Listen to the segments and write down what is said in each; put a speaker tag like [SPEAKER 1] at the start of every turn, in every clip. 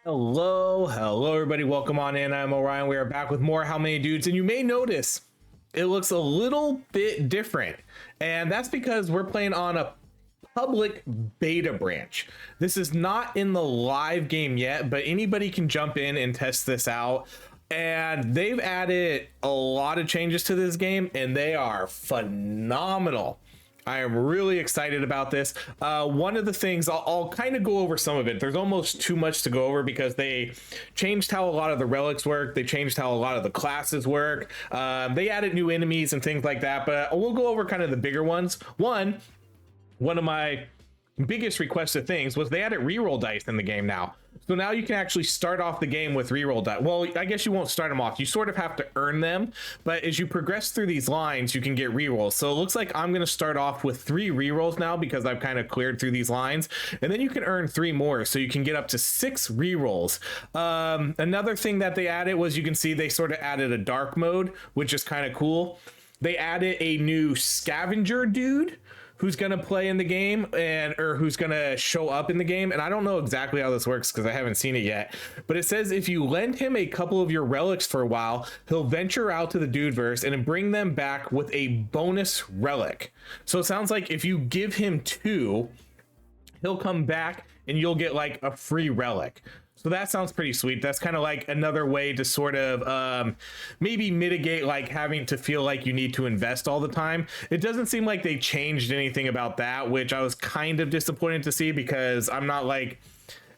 [SPEAKER 1] Hello everybody. Welcome on in. I'm Orion. We are back with more How Many Dudes, and you may notice it looks a little bit different, and that's because we're playing on a public beta branch. This is not in the live game yet, but anybody can jump in and test this out. And they've added a lot of changes to this game, and they are phenomenal. I am really excited about this. One of the things I'll kind of go over some of it. There's almost too much to go over because they changed how a lot of the relics work. They changed how a lot of the classes work. They added new enemies and things like that, but we'll go over kind of the bigger ones. One of my biggest requested things was they added reroll dice in the game now. So now you can actually start off the game with reroll dice. Well, I guess you won't start them off. You sort of have to earn them, but as you progress through these lines, you can get rerolls. So it looks like I'm going to start off with 3 rerolls now because I've kind of cleared through these lines, and then you can earn 3 more. So you can get up to 6 rerolls. Another thing that they added was you can see they sort of added a dark mode, which is kind of cool. They added a new scavenger dude who's going to play in the game or who's going to show up in the game. And I don't know exactly how this works because I haven't seen it yet, but it says if you lend him a couple of your relics for a while, he'll venture out to the dudeverse and bring them back with a bonus relic. So it sounds like if you give him 2, he'll come back and you'll get like a free relic. So that sounds pretty sweet. That's kind of like another way to sort of maybe mitigate like having to feel like you need to invest all the time. It doesn't seem like they changed anything about that, which I was kind of disappointed to see because I'm not like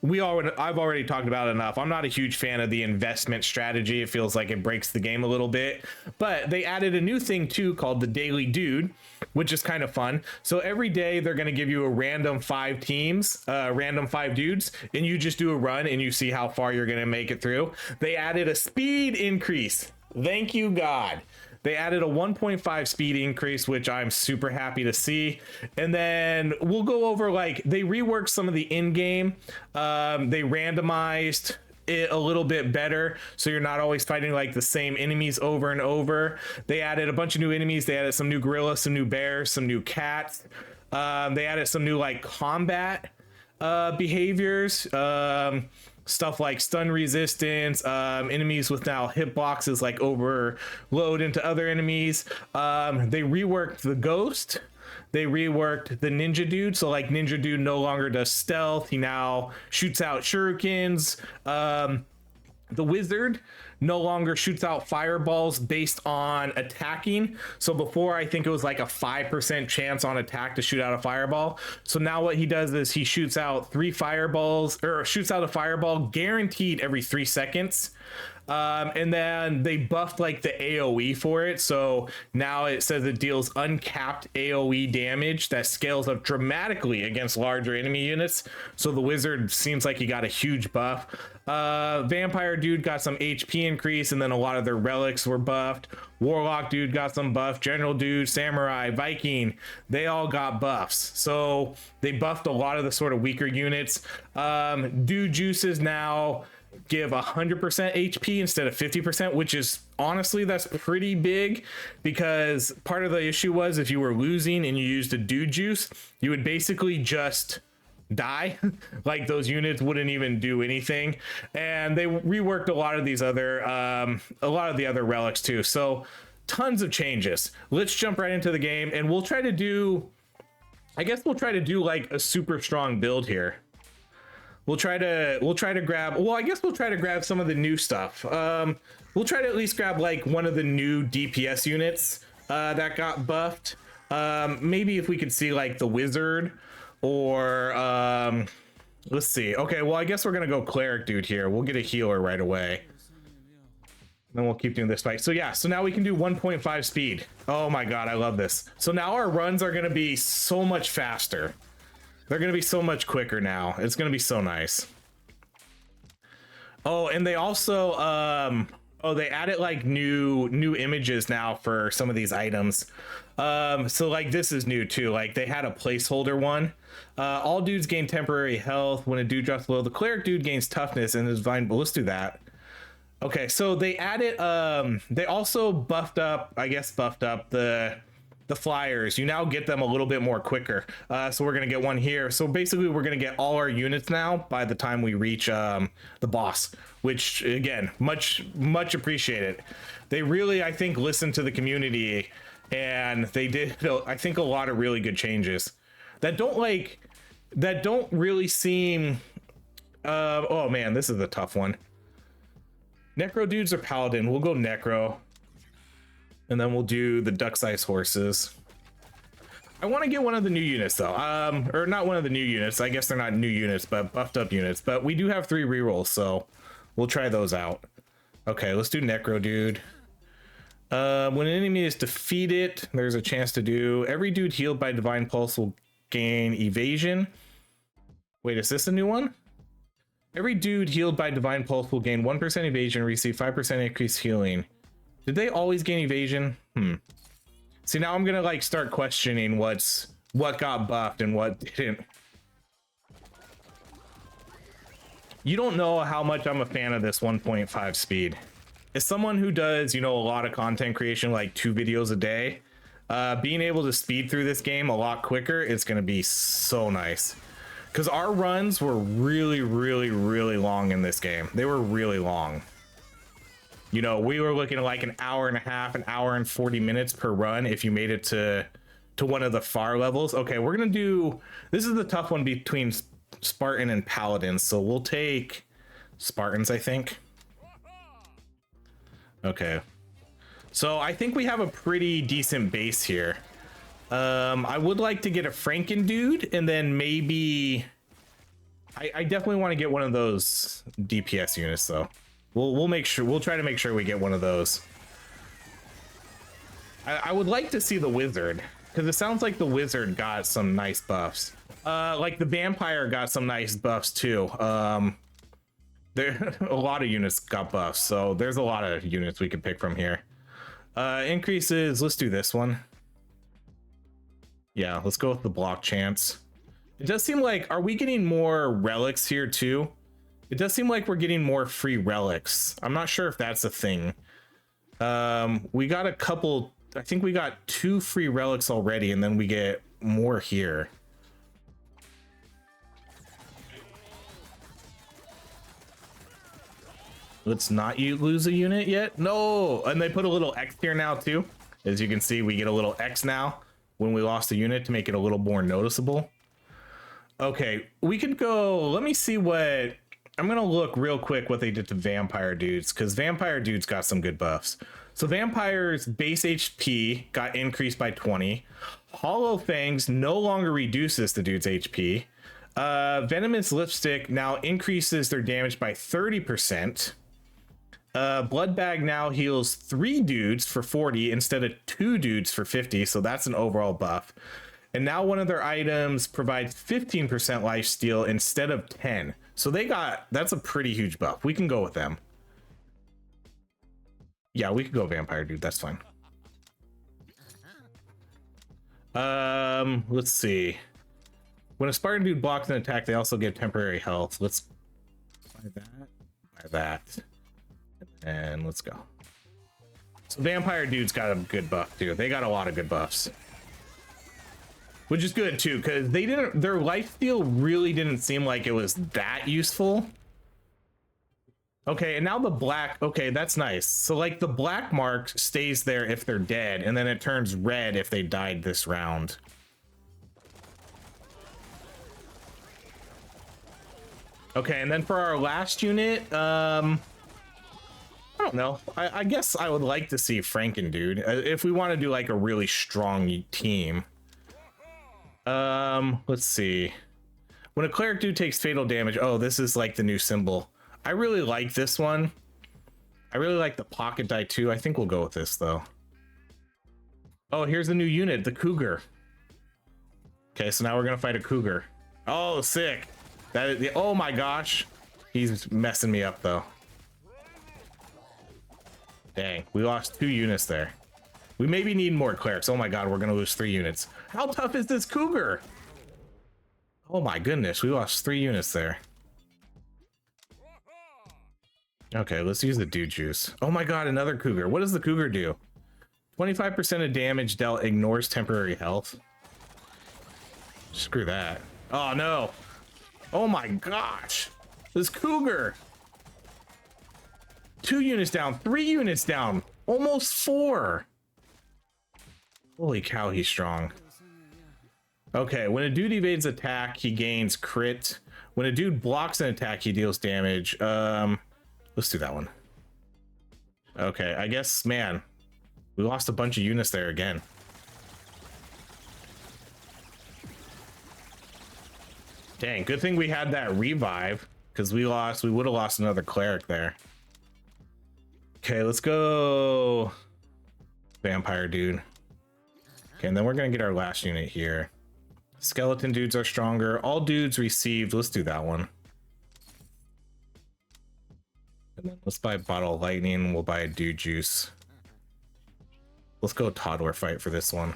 [SPEAKER 1] I've already talked about it enough. I'm not a huge fan of the investment strategy. It feels like it breaks the game a little bit, but they added a new thing too called the Daily Dude, which is kind of fun. So every day they're going to give you a random 5 teams, random 5 dudes, and you just do a run and you see how far you're going to make it through. They added a speed increase. Thank you, God. They added a 1.5 speed increase, which I'm super happy to see. And then we'll go over like they reworked some of the in-game. They randomized it a little bit better, so you're not always fighting like the same enemies over and over. They added a bunch of new enemies. They added some new gorillas, some new bears, some new cats. They added some new like combat behaviors. Stuff like stun resistance, enemies with now hitboxes like overload into other enemies. They reworked the ghost. They reworked the ninja dude. So like ninja dude no longer does stealth. He now shoots out shurikens. The wizard no longer shoots out fireballs based on attacking. So before, I think it was like a 5% chance on attack to shoot out a fireball. So now what he does is he shoots out 3 fireballs, or shoots out a fireball guaranteed every 3 seconds. And then they buffed like the AoE for it. So now it says it deals uncapped AoE damage that scales up dramatically against larger enemy units. So the wizard seems like he got a huge buff. Vampire dude got some HP increase, and then a lot of their relics were buffed. Warlock dude got some buff. General dude, samurai, Viking, they all got buffs. So they buffed a lot of the sort of weaker units. Dude juices now give 100% HP instead of 50%, which is honestly, that's pretty big, because part of the issue was if you were losing and you used a dude juice, you would basically just die. Like those units wouldn't even do anything. And they reworked a lot of these other a lot of the other relics too. So tons of changes. Let's jump right into the game, and we'll try to do like a super strong build here. We'll try to grab some of the new stuff. We'll try to at least grab like one of the new DPS units that got buffed. Maybe if we could see like the wizard, or let's see. Okay, well, I guess we're gonna go cleric dude here. We'll get a healer right away. Then we'll keep doing this fight. So yeah, so now we can do 1.5 speed. Oh my God, I love this. So now our runs are gonna be so much faster. They're gonna be so much quicker now. It's gonna be so nice. Oh, and they also they added like new images now for some of these items. So like this is new too. Like they had a placeholder one. All dudes gain temporary health when a dude drops below. The cleric dude gains toughness and is divine. But let's do that. Okay, so they added they also buffed up the the flyers, you now get them a little bit more quicker. So we're gonna get one here. So basically we're gonna get all our units now by the time we reach the boss, which again, much appreciated. They really, I think, listened to the community, and they did, I think, a lot of really good changes that don't really seem oh man, this is a tough one. Necro dudes or paladin? We'll go necro, and then we'll do the duck-sized horses. I want to get one of the new units though, or not one of the new units, I guess they're not new units, but buffed up units. But we do have 3 rerolls, so we'll try those out. Okay, let's do necro dude. When an enemy is defeated, there's a chance to do every dude healed by divine pulse will gain evasion. Wait, is this a new one? Every dude healed by divine pulse will gain 1% evasion and receive 5% increased healing. Did they always gain evasion? See, now I'm gonna like start questioning what got buffed and what didn't. You don't know how much I'm a fan of this 1.5 speed. As someone who does, you know, a lot of content creation, like 2 videos a day, being able to speed through this game a lot quicker is going to be so nice. Because our runs were really long in this game. They were really long. You know, we were looking at like an hour and a half, an hour and 40 minutes per run if you made it to one of the far levels. Okay, we're going to do, this is the tough one between Spartan and Paladins. So we'll take Spartans, I think. Okay, so I think we have a pretty decent base here. I would like to get a Franken dude, and then maybe I definitely want to get one of those DPS units though. We'll make sure, we'll try to make sure we get one of those. I would like to see the wizard, because it sounds like the wizard got some nice buffs. Like the vampire got some nice buffs too. There a lot of units got buffs, so there's a lot of units we could pick from here. Increases, let's do this one. Yeah, let's go with the block chance. It does seem like, are we getting more relics here too? It does seem like we're getting more free relics. I'm not sure if that's a thing. We got a couple, I think we got 2 free relics already, and then we get more here. Let's not lose a unit yet. No, and they put a little X here now too. As you can see, we get a little X now when we lost a unit to make it a little more noticeable. Okay, we could go, let me see what, I'm gonna look real quick what they did to vampire dudes, because vampire dudes got some good buffs. So vampires base HP got increased by 20. Hollow Fangs no longer reduces the dude's HP. Venomous Lipstick now increases their damage by 30%. Blood Bag now heals 3 dudes for 40 instead of 2 dudes for 50, so that's an overall buff. And now one of their items provides 15% lifesteal instead of 10. So they got, that's a pretty huge buff. We can go with them. Yeah, we could go vampire dude, that's fine. Let's see. When a Spartan dude blocks an attack, they also get temporary health. Let's buy that. And let's go. So vampire dude's got a good buff too. They got a lot of good buffs, which is good too, because they didn't, their lifesteal really didn't seem like it was that useful. Okay, and now the black, okay, that's nice. So like the black mark stays there if they're dead, and then it turns red if they died this round. Okay, and then for our last unit, I don't know. I guess I would like to see Franken dude if we want to do like a really strong team. Let's see. When a cleric dude takes fatal damage, oh, this is like the new symbol. I really like this one. I really like the pocket die too. I think we'll go with this though. Oh, here's the new unit, the cougar. Okay, so now we're gonna fight a cougar. Oh, sick. That is the, oh my gosh, he's messing me up though. Dang, we lost 2 units there. We maybe need more clerics. Oh my god, we're gonna lose 3 units. How tough is this cougar? Oh my goodness, we lost 3 units there. Okay, let's use the dude juice. Oh my god, another cougar. What does the cougar do? 25% of damage dealt ignores temporary health. Screw that. Oh no. Oh my gosh. This cougar. 2 units down, 3 units down, almost 4. Holy cow, he's strong. Okay, when a dude evades attack, he gains crit. When a dude blocks an attack, he deals damage. Let's do that one. Okay, I guess, man, we lost a bunch of units there again. Dang, good thing we had that revive, because we would have lost another cleric there. Okay, let's go vampire dude. Okay, and then we're gonna get our last unit here. Skeleton dudes are stronger. All dudes received. Let's do that one. And then let's buy a bottle of lightning. We'll buy a dude juice. Let's go toddler fight for this one.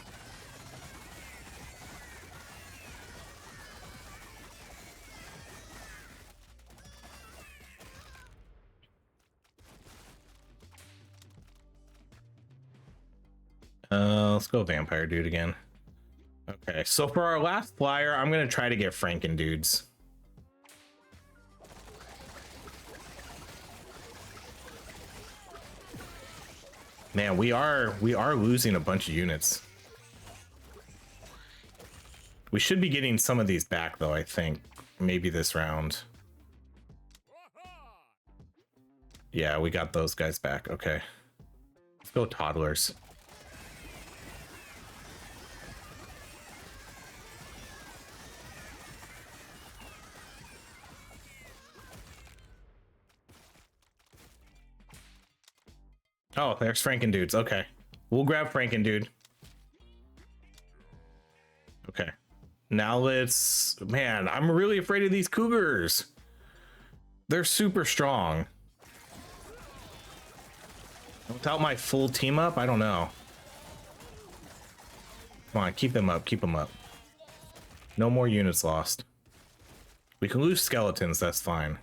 [SPEAKER 1] Let's go vampire dude again. Okay, so for our last flyer, I'm gonna try to get Franken dudes. Man, we are losing a bunch of units. We should be getting some of these back though, I think. Maybe this round. Yeah, we got those guys back. Okay. Let's go toddlers. Oh, there's Franken dudes. Okay. We'll grab Franken dude. Okay. Now let's... Man, I'm really afraid of these cougars. They're super strong. Without my full team up, I don't know. Come on, keep them up. Keep them up. No more units lost. We can lose skeletons. That's fine.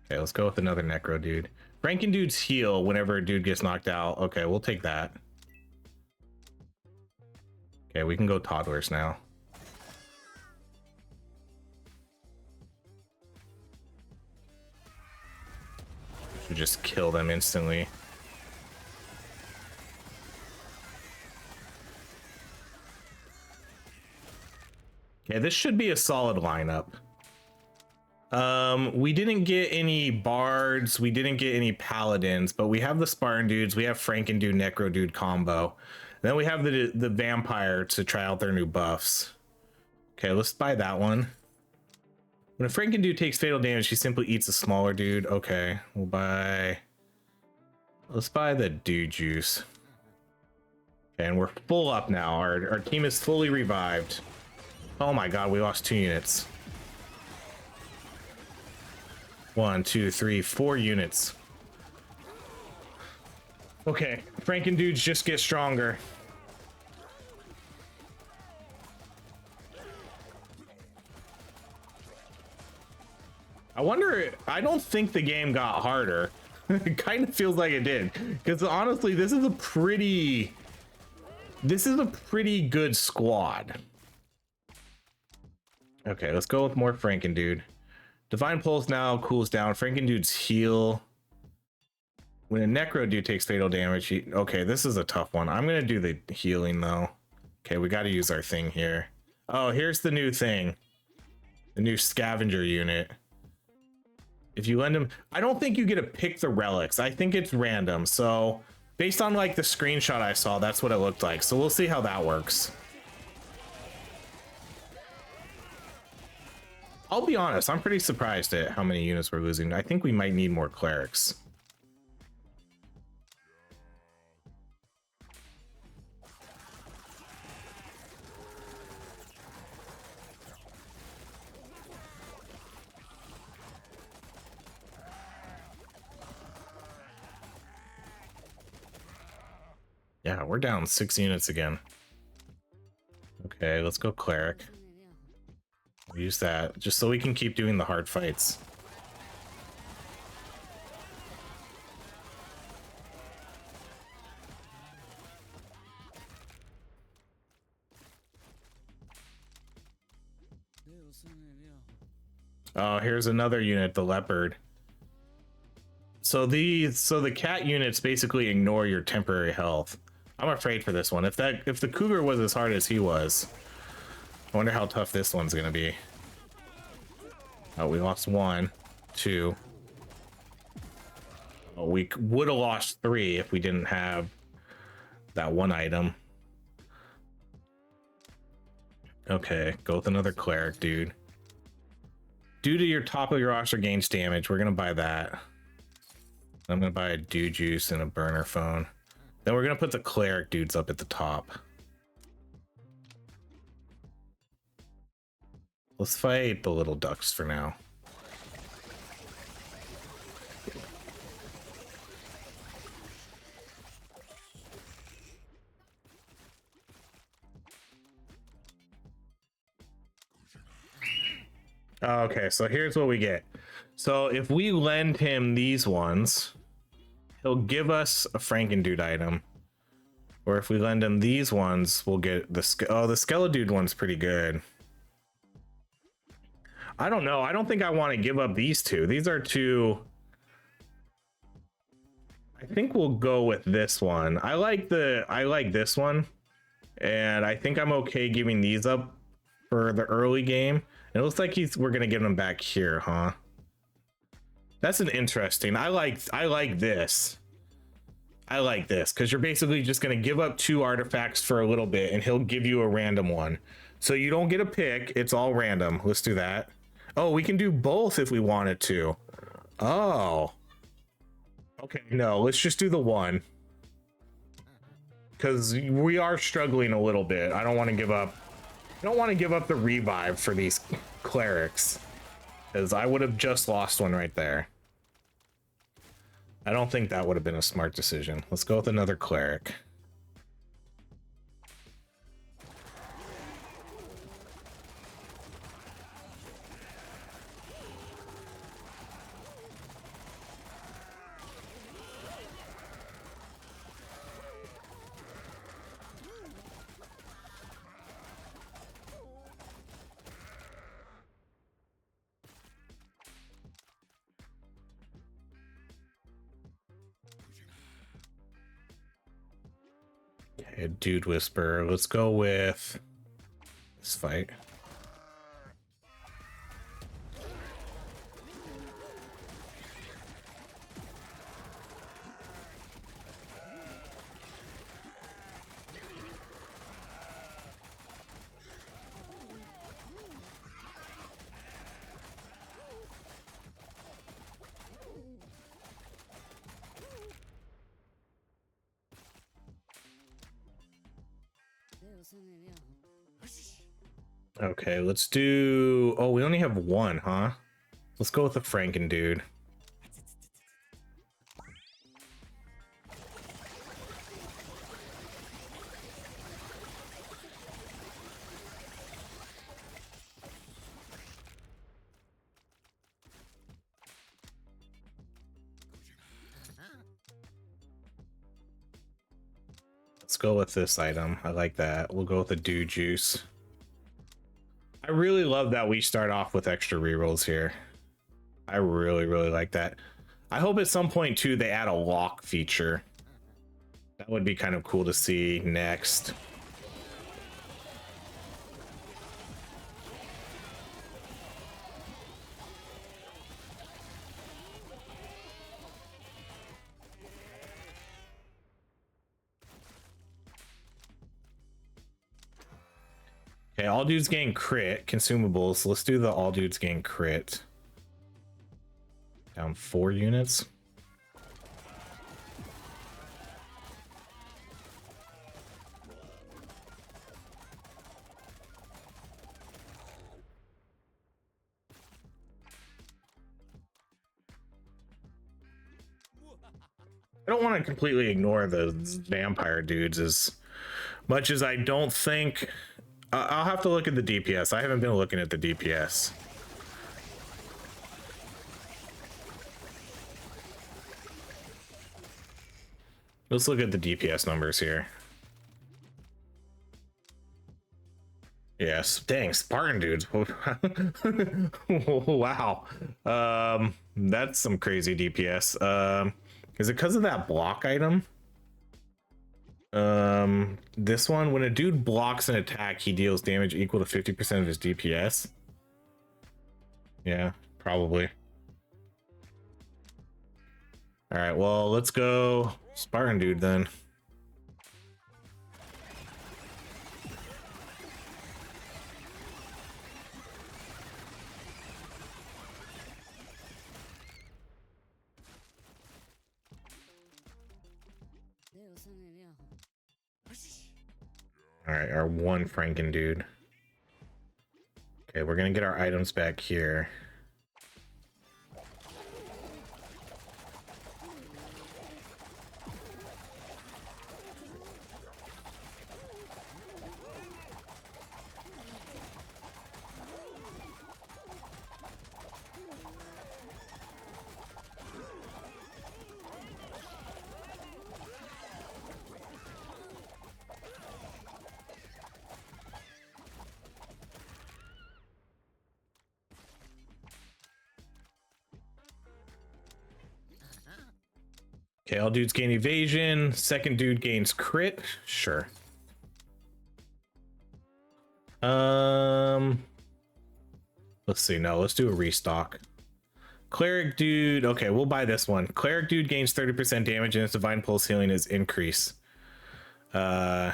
[SPEAKER 1] Okay, let's go with another necro dude. Franken dudes heal whenever a dude gets knocked out. Okay, we'll take that. Okay, we can go toddlers now. Should just kill them instantly. Okay, this should be a solid lineup. We didn't get any bards, we didn't get any paladins, but we have the Spartan dudes, we have Franken dude, necro dude combo. Then we have the vampire to try out their new buffs. Okay, let's buy that one. When a Franken dude takes fatal damage, he simply eats a smaller dude. Okay, let's buy the dude juice. Okay, and we're full up now. Our team is fully revived. Oh my god, we lost 2 units. 1, 2, 3, 4 units. Okay, Franken dudes just get stronger. I wonder, I don't think the game got harder. It kind of feels like it did. Because honestly, this is a pretty good squad. Okay, let's go with more Franken dude. Divine Pulse now cools down. Franken dudes heal. When a necro dude takes fatal damage, okay, this is a tough one. I'm gonna do the healing though. Okay, we got to use our thing here. Oh, here's the new thing. The new scavenger unit. If you lend them, I don't think you get to pick the relics. I think it's random. So based on like the screenshot I saw, that's what it looked like. So we'll see how that works. I'll be honest, I'm pretty surprised at how many units we're losing. I think we might need more clerics. Yeah, we're down 6 units again. Okay, let's go cleric. We'll use that just so we can keep doing the hard fights. Oh, here's another unit, the leopard. So the cat units basically ignore your temporary health. I'm afraid for this one. If the cougar was as hard as he was, I wonder how tough this one's gonna be. Oh, we lost 1, 2. Oh, we would have lost 3 if we didn't have that one item. Okay, go with another cleric, dude. Due to your top of your roster gains damage, we're gonna buy that. I'm gonna buy a dew juice and a burner phone. Then we're gonna put the cleric dudes up at the top. Let's fight the little ducks for now. Okay, so here's what we get. So if we lend him these ones, he'll give us a Frankendude item. Or if we lend him these ones, we'll get the Skeledude one's pretty good. I don't know. I don't think I want to give up these two. These are two. I think we'll go with this one. I like this one, and I think I'm okay giving these up for the early game. It looks like we're gonna get them back here, huh? That's an interesting. I like this. I like this because you're basically just gonna give up 2 artifacts for a little bit, and he'll give you a random one. So you don't get a pick. It's all random. Let's do that. Oh, we can do both if we wanted to. Oh. Okay, no, let's just do the one. Because we are struggling a little bit. I don't want to give up. I don't want to give up the revive for these clerics, because I would have just lost one right there. I don't think that would have been a smart decision. Let's go with another cleric. Okay, dude whisper. Let's go with this fight. Okay, let's do. Oh, we only have one, huh? Let's go with the Frankendude. Let's go with this item. I like that. We'll go with the dew juice. I really love that we start off with extra rerolls here. I really like that. I hope at some point too they add a lock feature. That would be kind of cool to see next. Okay, all dudes gain crit consumables. Let's do the all dudes gain crit. Down 4 units. I don't want to completely ignore the vampire dudes as much as I don't think. I'll have to look at the DPS. I haven't been looking at the DPS. Let's look at the DPS numbers here. Yeah, DPS. Dang, Spartan dudes. Wow. That's some crazy DPS. Is it because of that block item? This one, when a dude blocks an attack, he deals damage equal to 50% of his DPS. Yeah, probably. All right, well, let's go Spartan dude then. All right, our one Franken dude. Okay, we're gonna get our items back here. Okay, all dudes gain evasion. Second dude gains crit. Sure. Let's see. No, let's do a restock. Cleric dude. Okay, we'll buy this one. Cleric dude gains 30% damage and its divine pulse healing is increase. Yeah.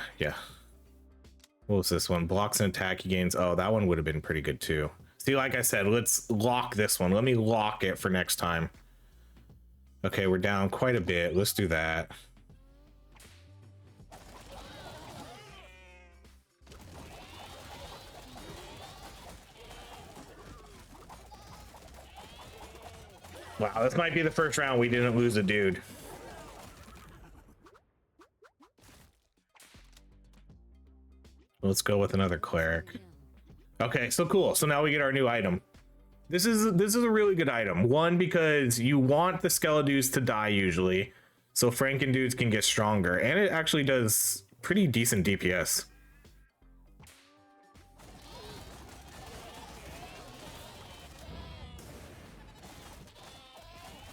[SPEAKER 1] What was this one? Blocks an attack, he gains. Oh, that one would have been pretty good too. See, like I said, let's lock this one. Let me lock it for next time. Okay, we're down quite a bit. Let's do that. Wow, this might be the first round we didn't lose a dude. Let's go with another cleric. Okay, so cool. So now we get our new item. This is a really good item. One, because you want the Skeledudes to die usually, so Franken dudes can get stronger, and it actually does pretty decent DPS.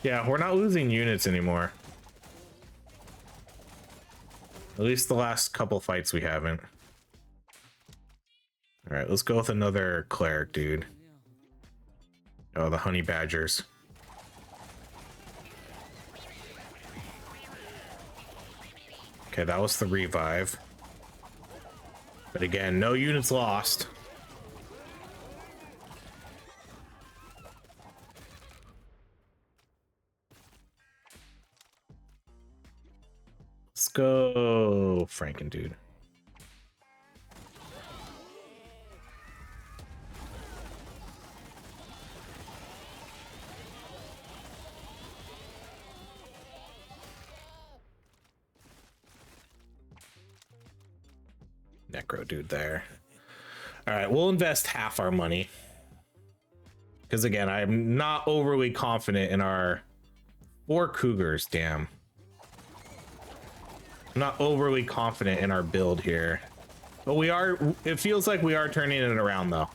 [SPEAKER 1] Yeah, we're not losing units anymore. At least the last couple fights we haven't. All right, let's go with another cleric dude. Oh, the honey badgers. Okay, that was the revive. But again, no units lost. Let's go Franken dude. Necro dude there. All right, we'll invest half our money. Because again, I'm not overly confident in our 4 cougars, damn. I'm not overly confident in our build here. But we are, it feels like we are turning it around though.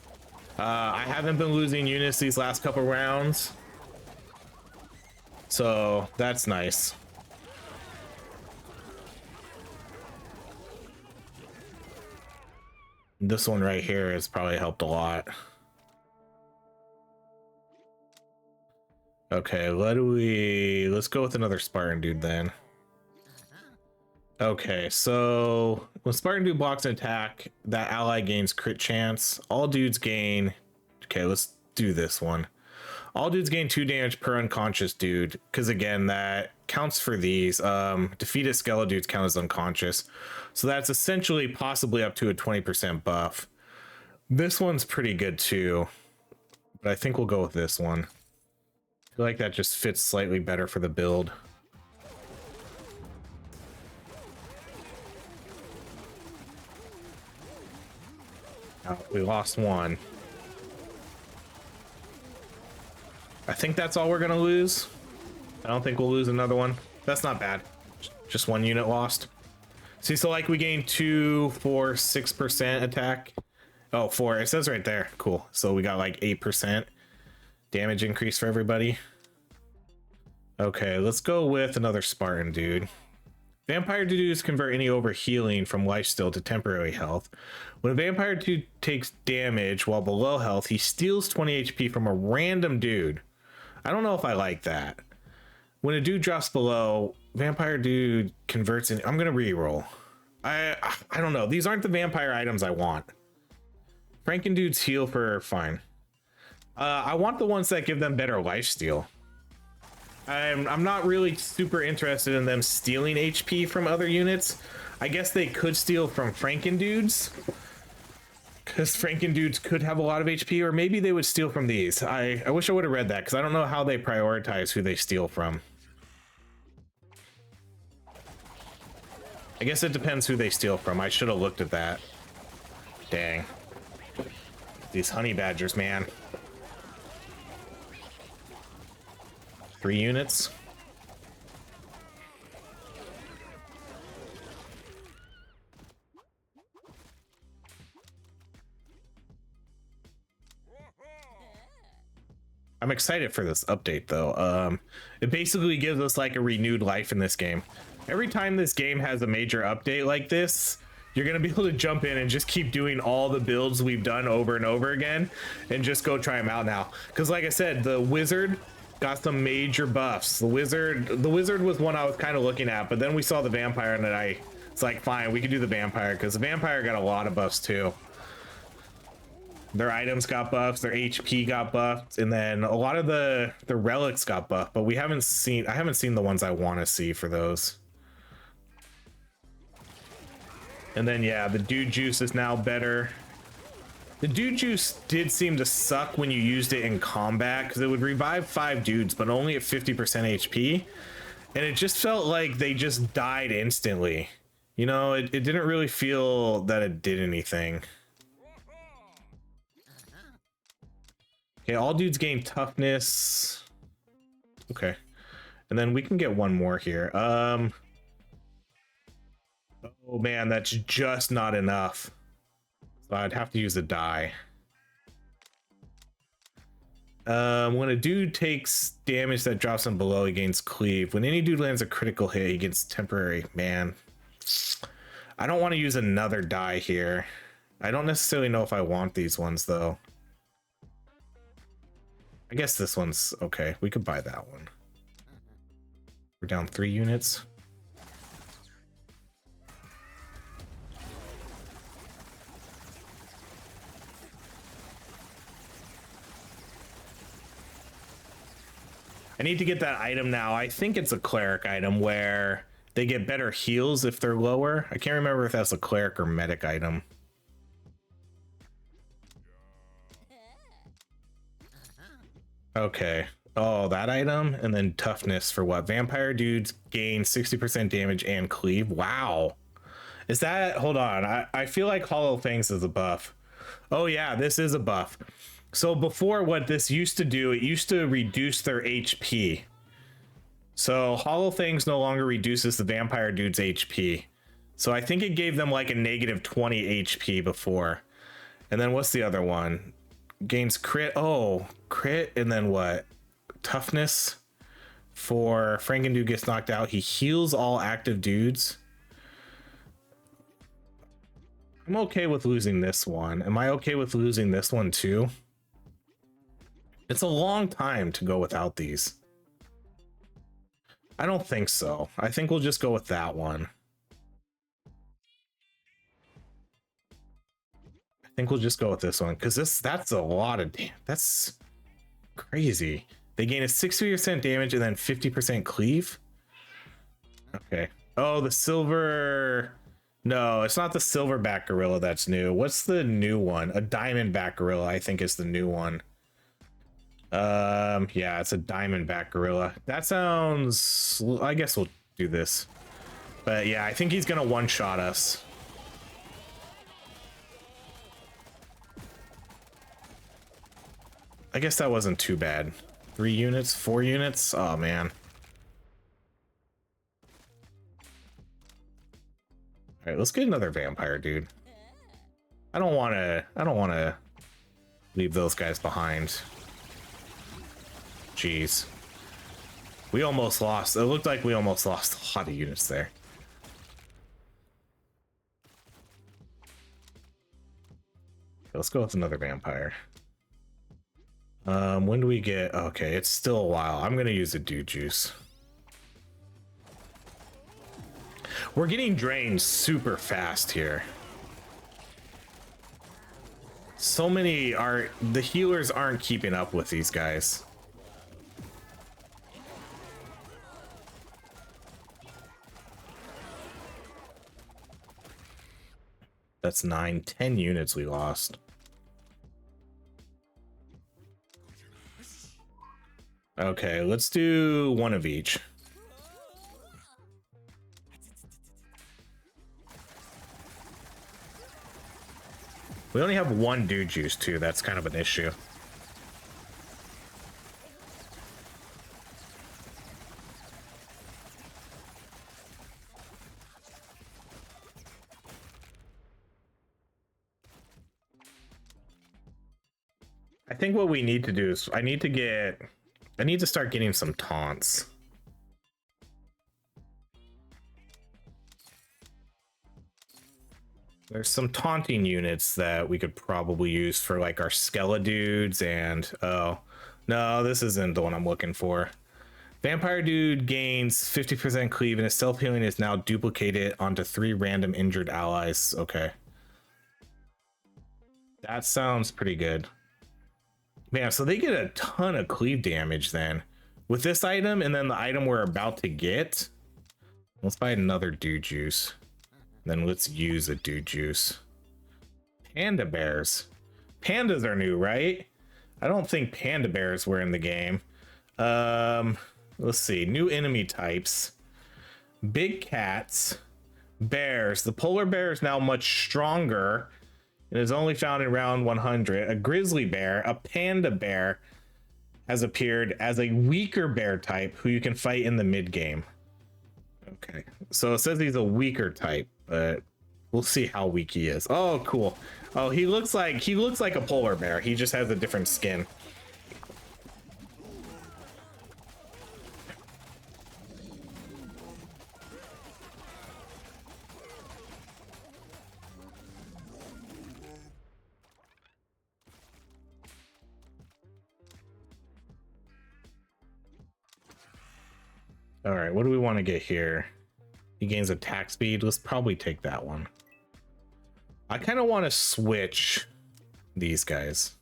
[SPEAKER 1] I haven't been losing units these last couple rounds. So that's nice. This one right here has probably helped a lot. Okay, let's go with another Spartan dude then. Okay, so when Spartan dude blocks an attack, that ally gains crit chance. All dudes gain. Okay, let's do this one. All dudes gain 2 damage per unconscious dude, because again, that counts for these. Defeated Skeledudes count as unconscious. So that's essentially possibly up to a 20% buff. This one's pretty good too, but I think we'll go with this one. I feel like that just fits slightly better for the build. Oh, we lost one. I think that's all we're gonna lose. I don't think we'll lose another one. That's not bad. Just 1 unit lost. See, so like we gained 2, 4, 6% attack, Oh, 4. It says right there. Cool. So we got like 8% damage increase for everybody. Okay, let's go with another Spartan dude. Vampire dudes convert any overhealing from lifesteal to temporary health. When a vampire dude takes damage while below health, he steals 20 HP from a random dude. I don't know if I like that. When a dude drops below, vampire dude converts in. I'm gonna re-roll. I don't know. These aren't the vampire items I want. Franken dudes heal for fine. I want the ones that give them better lifesteal. I'm not really super interested in them stealing HP from other units. I guess they could steal from Franken dudes, because Franken dudes could have a lot of HP, or maybe they would steal from these. I wish I would have read that, because I don't know how they prioritize who they steal from. I guess it depends who they steal from. I should have looked at that. Dang. These honey badgers, man. 3 units. I'm excited for this update though. It basically gives us like a renewed life in this game. Every time this game has a major update like this, you're gonna be able to jump in and just keep doing all the builds we've done over and over again and just go try them out now. Because like I said, the wizard got some major buffs. The wizard was one I was kind of looking at, but then we saw the vampire and then it's like, fine, we could do the vampire, because the vampire got a lot of buffs too. Their items got buffs, their HP got buffed, and then a lot of the relics got buffed, but I haven't seen the ones I want to see for those. And then yeah, the dude juice is now better. The dude juice did seem to suck when you used it in combat, because it would revive 5 dudes, but only at 50% HP. And it just felt like they just died instantly. You know, it didn't really feel that it did anything. Okay, all dudes gain toughness. Okay. And then we can get one more here. Oh man, that's just not enough. So I'd have to use a die. When a dude takes damage that drops him below, he gains cleave. When any dude lands a critical hit, he gets temporary. Man, I don't want to use another die here. I don't necessarily know if I want these ones though. I guess this one's okay. We could buy that one. We're down 3 units. I need to get that item now. I think it's a cleric item where they get better heals if they're lower. I can't remember if that's a cleric or medic item. Okay. Oh, that item, and then toughness for what? Vampire dudes gain 60% damage and cleave. Wow. Is that, hold on. I feel like Hollow Fangs is a buff. Oh yeah, this is a buff. So before, what this used to do, it used to reduce their HP. So Hollow Fangs no longer reduces the vampire dude's HP. So I think it gave them like a negative 20 HP before. And then what's the other one? Gains crit. Oh, crit, and then what? Toughness for Franken dude gets knocked out. He heals all active dudes. I'm okay with losing this one. Am I okay with losing this one too? It's a long time to go without these. I don't think so. I think we'll just go with that one. I think we'll just go with this one, because that's a lot of damage. That's crazy. They gain a 60% damage and then 50% cleave. Okay. Oh, the silver. No, it's not the silverback gorilla that's new. What's the new one? A diamondback gorilla, I think, is the new one. Yeah, it's a diamondback gorilla. That sounds, I guess we'll do this. But yeah, I think he's gonna one-shot us. I guess that wasn't too bad. 3 units, 4 units. Oh man. All right, let's get another vampire dude. I don't want to leave those guys behind. Jeez. We almost lost. It looked like we almost lost a lot of units there. Let's go with another vampire. When do we get... Okay, it's still a while. I'm gonna use a dude juice. We're getting drained super fast here. So many are... The healers aren't keeping up with these guys. That's 9, 10 units we lost. Okay, let's do one of each. We only have one dude juice too. That's kind of an issue. I think what we need to do is I need to start getting some taunts. There's some taunting units that we could probably use for like our Skella dudes and... Oh, no, this isn't the one I'm looking for. Vampire dude gains 50% cleave and his self-healing is now duplicated onto 3 random injured allies. Okay. That sounds pretty good. Man, so they get a ton of cleave damage then. With this item and then the item we're about to get. Let's buy another dude juice. Then let's use a dude juice. Panda bears. Pandas are new, right? I don't think panda bears were in the game. Let's see. New enemy types. Big cats. Bears. The polar bear is now much stronger. It is only found in round 100. A grizzly bear, a panda bear, has appeared as a weaker bear type who you can fight in the mid game. Okay, so it says he's a weaker type, but we'll see how weak he is. Oh, cool. Oh, he looks like a polar bear. He just has a different skin. All right, what do we want to get here? He gains attack speed. Let's probably take that one. I kind of want to switch these guys.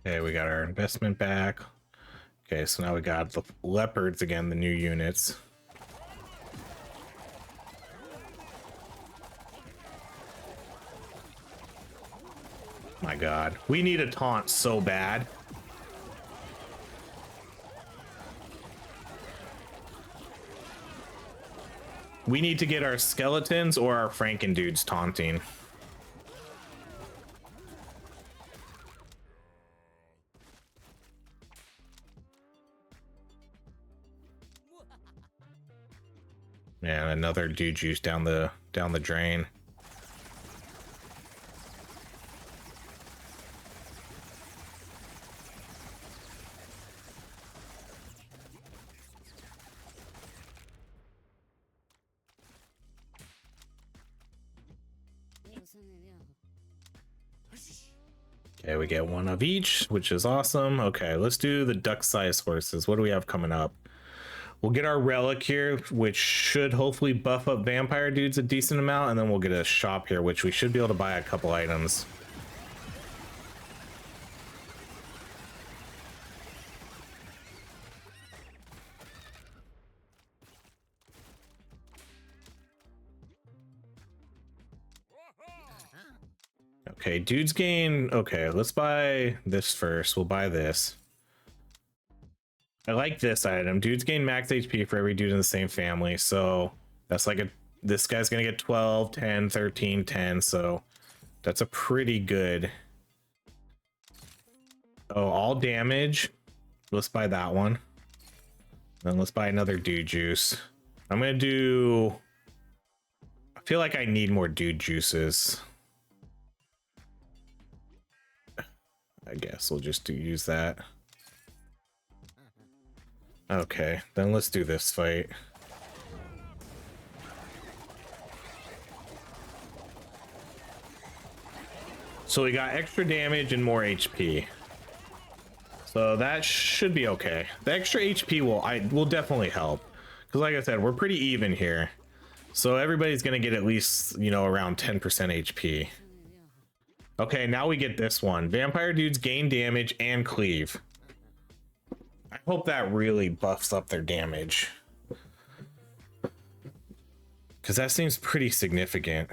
[SPEAKER 1] Okay, we got our investment back. Okay, so now we got the leopards again, the new units. My god, we need a taunt so bad. We need to get our skeletons or our Franken dudes taunting. Yeah, another dude juice down the drain. Okay, we get one of each, which is awesome. Okay, let's do the duck-sized horses. What do we have coming up? We'll get our relic here, which should hopefully buff up vampire dudes a decent amount, and then we'll get a shop here, which we should be able to buy a couple items. Okay, dudes gain. Okay, let's buy this first. We'll buy this. I like this item. Dudes gain max HP for every dude in the same family. So that's like a, this guy's gonna get 12, 10, 13, 10. So that's a pretty good. Oh, all damage. Let's buy that one. Then let's buy another dude juice. I'm gonna do, I feel like I need more dude juices. I guess we'll just use that. Okay, then let's do this fight. So we got extra damage and more HP. So that should be okay. The extra HP will definitely help. Because like I said, we're pretty even here. So everybody's gonna get at least, you know, around 10% HP. Okay, now we get this one. Vampire dudes gain damage and cleave. I hope that really buffs up their damage. Because that seems pretty significant.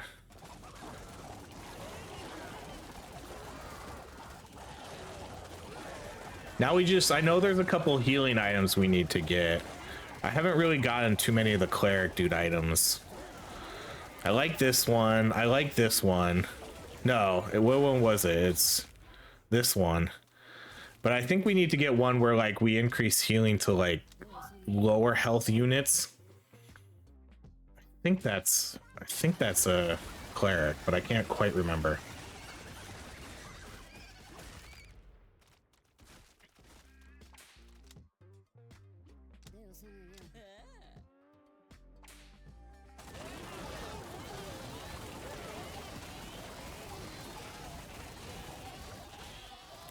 [SPEAKER 1] Now we just, I know there's a couple healing items we need to get. I haven't really gotten too many of the cleric dude items. I like this one. I like this one. No, what one was it? It's this one. But I think we need to get one where like we increase healing to like lower health units. I think that's a cleric, but I can't quite remember.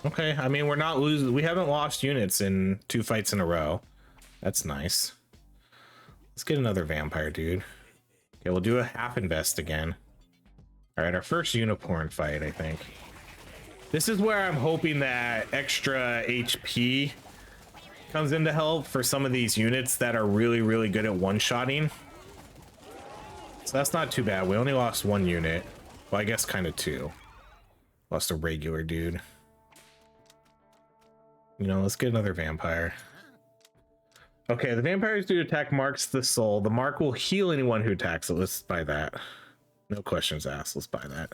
[SPEAKER 1] Okay, I mean, we're not losing. We haven't lost units in 2 fights in a row. That's nice. Let's get another vampire dude. Okay, we'll do a half invest again. All right, our first unicorn fight, I think. This is where I'm hoping that extra HP comes in to help for some of these units that are really, really good at one-shotting. So that's not too bad. We only lost 1 unit. Well, I guess kind of 2. Lost a regular dude. You know, let's get another vampire. Okay, the vampire's dude attack marks the soul. The mark will heal anyone who attacks it. Let's buy that. No questions asked. Let's buy that.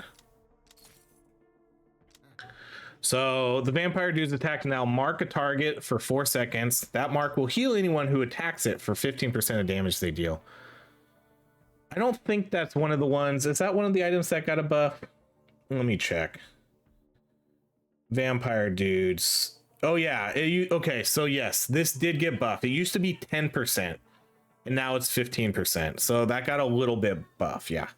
[SPEAKER 1] So the vampire dude's attack now mark a target for 4 seconds. That mark will heal anyone who attacks it for 15% of damage they deal. I don't think that's one of the ones. Is that one of the items that got a buff? Let me check. Vampire dudes. Oh yeah. Okay, so yes, this did get buffed. It used to be 10%, and now it's 15%. So that got a little bit buff. Yeah.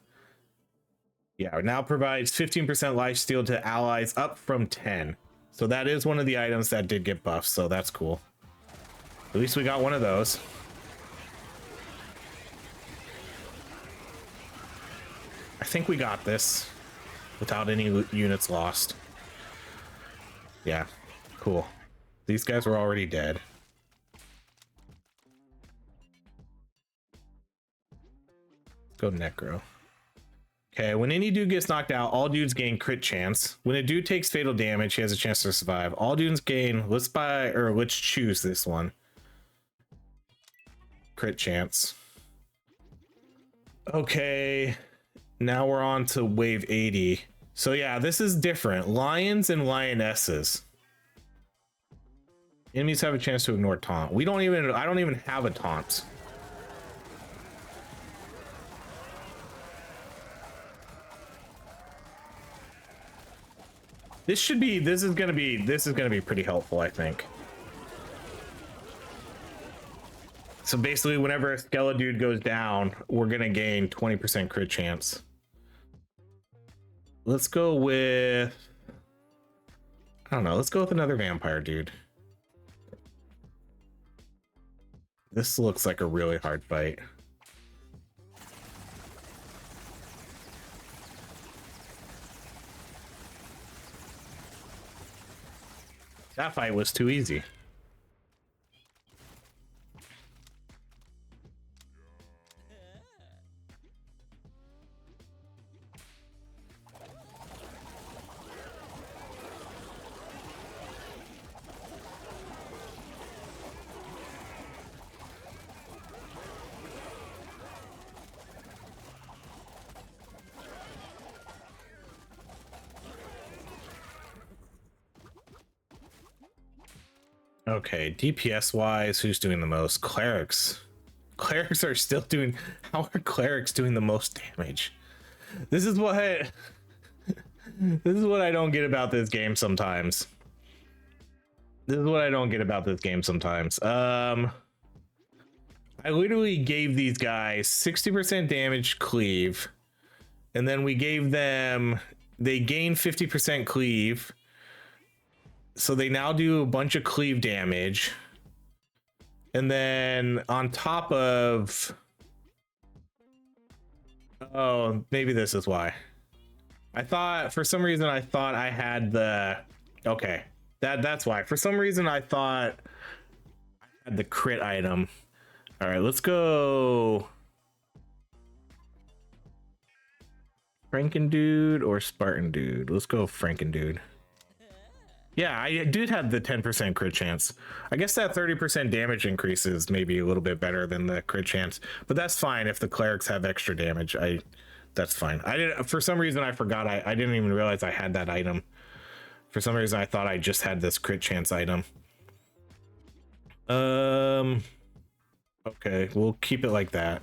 [SPEAKER 1] Yeah, it now provides 15% lifesteal to allies up from 10. So that is one of the items that did get buffed. So that's cool. At least we got one of those. I think we got this without any units lost. Yeah, cool. These guys were already dead. Let's go Necro. Okay, when any dude gets knocked out, all dudes gain crit chance. When a dude takes fatal damage, he has a chance to survive. All dudes gain, let's choose this one. Crit chance. Okay, now we're on to wave 80. So yeah, this is different. Lions and lionesses. Enemies have a chance to ignore taunt. I don't even have a taunt. This is gonna be pretty helpful, I think. So basically, whenever a skeleton dude goes down, we're gonna gain 20% crit chance. Let's go with, I don't know, let's go with another vampire dude. This looks like a really hard fight. That fight was too easy. Okay, DPS wise, who's doing the most? Clerics. Clerics are still doing. How are clerics doing the most damage? This is what this is what I don't get about this game sometimes. This is what I don't get about this game sometimes. I literally gave these guys 60% damage cleave, and then we gave them, they gain 50% cleave, so they now do a bunch of cleave damage. And then on top of, oh, maybe this is why. I thought, for some reason, I thought I had the, okay, that's why. For some reason, I thought I had the crit item. All right, let's go Franken dude or Spartan dude. Let's go Franken dude. Yeah, I did have the 10% crit chance. I guess that 30% damage increase is maybe a little bit better than the crit chance, but that's fine if the clerics have extra damage. That's fine. I didn't, for some reason I forgot. I didn't even realize I had that item. For some reason I thought I just had this crit chance item. Okay, we'll keep it like that.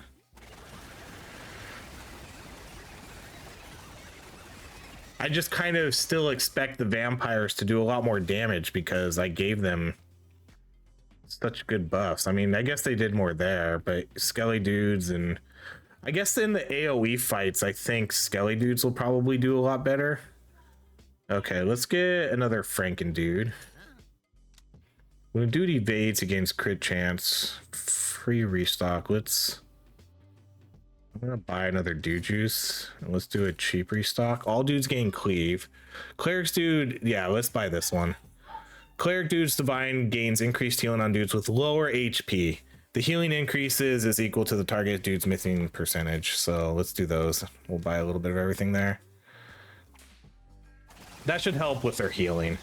[SPEAKER 1] I just kind of still expect the vampires to do a lot more damage because I gave them such good buffs. I mean, I guess they did more there, but Skelly dudes, and I guess in the AoE fights, I think Skelly dudes will probably do a lot better. Okay, let's get another Franken dude. When a dude evades against crit chance, free restock. I'm gonna buy another dude juice and let's do a cheap restock. All dudes gain cleave. Clerics dude, yeah, let's buy this one. Cleric dude's divine gains increased healing on dudes with lower HP. The healing increases is equal to the target dude's missing percentage. So let's do those. We'll buy a little bit of everything there. That should help with their healing.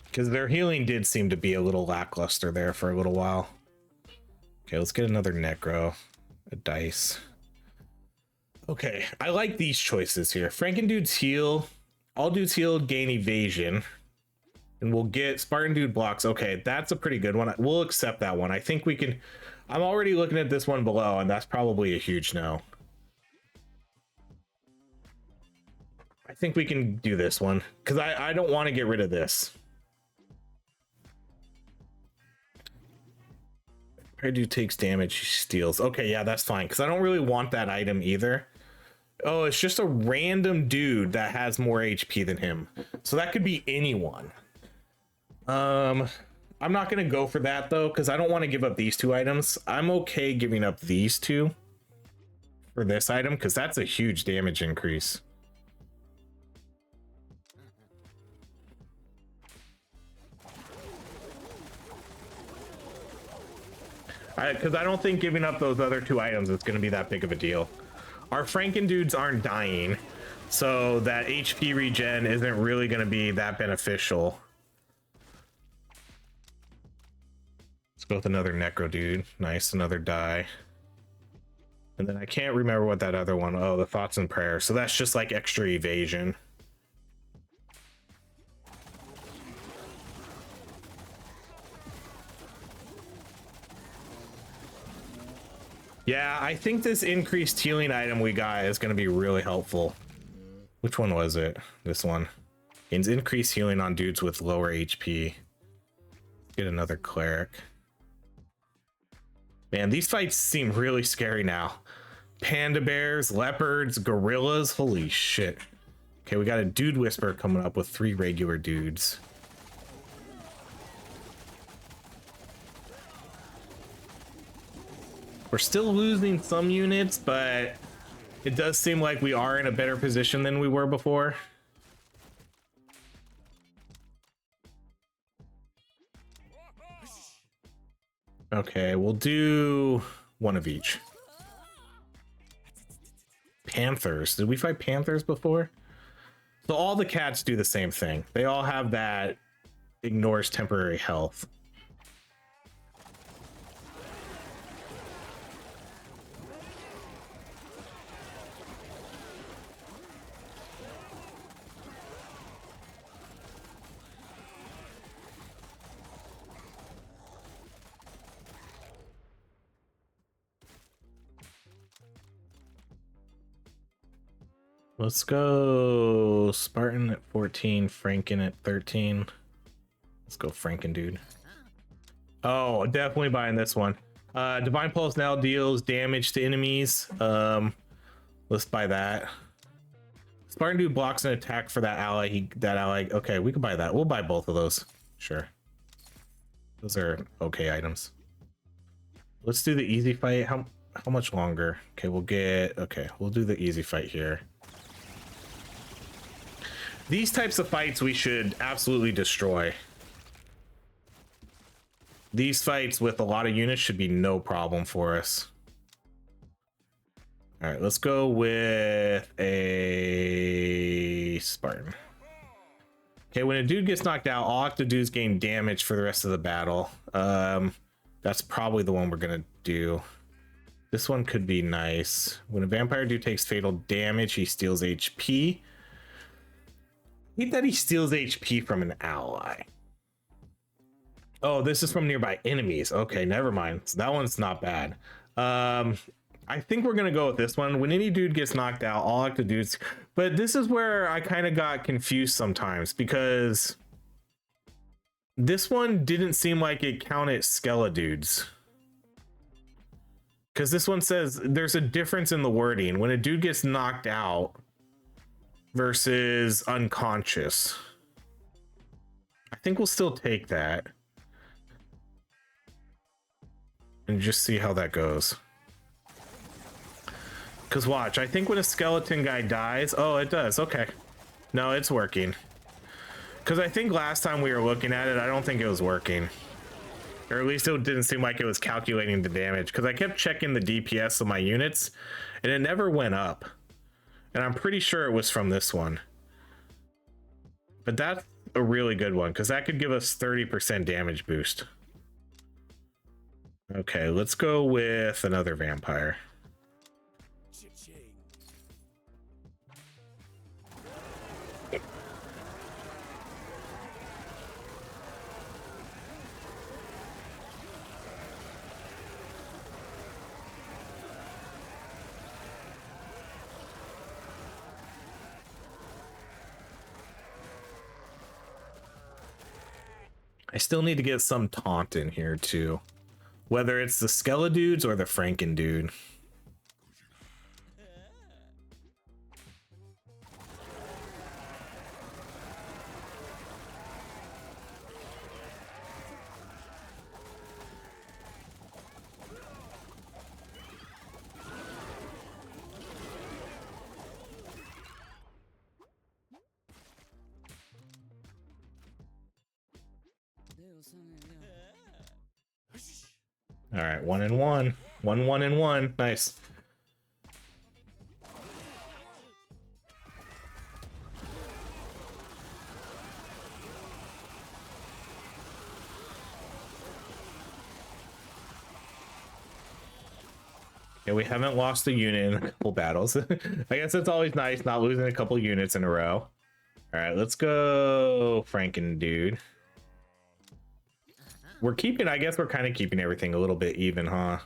[SPEAKER 1] Because their healing did seem to be a little lackluster there for a little while. Okay, let's get another Necro. A dice. Okay, I like these choices here. Franken dudes heal. All dudes heal gain evasion. And we'll get Spartan dude blocks. Okay, that's a pretty good one. We'll accept that one. I think we can. I'm already looking at this one below, and that's probably a huge no. I think we can do this one because I don't want to get rid of this. Dude takes damage, he steals. Okay, yeah, that's fine because I don't really want that item either. Oh, it's just a random dude that has more HP than him, so that could be anyone. I'm not gonna go for that though because I don't want to give up these two items. I'm okay giving up these two for this item because that's a huge damage increase. Because I don't think giving up those other two items is going to be that big of a deal. Our Franken dudes aren't dying, so that HP regen isn't really going to be that beneficial. Let's go with another Necro dude. Nice, another die. And then I can't remember what that other one. Oh, the Thoughts and Prayers. So that's just like extra evasion. Yeah, I think this increased healing item we got is going to be really helpful. Which one was it? This one. Gains increased healing on dudes with lower HP. Get another cleric. Man, these fights seem really scary now. Panda bears, leopards, gorillas. Holy shit. Okay, we got a dude whisperer coming up with 3 regular dudes. We're still losing some units, but it does seem like we are in a better position than we were before. Okay, we'll do one of each. Panthers. Did we fight panthers before? So all the cats do the same thing. They all have that ignores temporary health. Let's go Spartan at 14, Franken at 13. Let's go Franken, dude. Oh, definitely buying this one. Divine Pulse now deals damage to enemies. Let's buy that. Spartan dude blocks an attack for that ally. Okay, we can buy that. We'll buy both of those. Sure. Those are okay items. Let's do the easy fight. How much longer? Okay, we'll do the easy fight here. These types of fights we should absolutely destroy. These fights with a lot of units should be no problem for us. All right, let's go with a Spartan. Okay, when a dude gets knocked out, all active dudes gain damage for the rest of the battle. That's probably the one we're gonna do. This one could be nice. When a vampire dude takes fatal damage, he steals HP. I hate that he steals HP from an ally. Oh, this is from nearby enemies. Okay, never mind. So that one's not bad. I think we're gonna go with this one. When any dude gets knocked out, all active dudes. But this is where I kind of got confused sometimes, because this one didn't seem like it counted skeleton dudes. Because this one says there's a difference in the wording when a dude gets knocked out versus unconscious. I think we'll still take that and just see how that goes. Because watch, I think when a skeleton guy dies, oh, it does. Okay. No, it's working. Because I think last time we were looking at it, I don't think it was working. Or at least it didn't seem like it was calculating the damage. Because I kept checking the DPS of my units, and it never went up. And I'm pretty sure it was from this one. But that's a really good one, because that could give us 30% damage boost. Okay, let's go with another vampire. I still need to get some taunt in here too, whether it's the Skella dudes or the Franken dude. All right, 1 and 1. 1 and 1. Nice. Yeah, we haven't lost a unit in a couple battles. I guess it's always nice not losing a couple units in a row. All right, let's go Franken dude. We're keeping, I guess we're kind of keeping everything a little bit even, huh?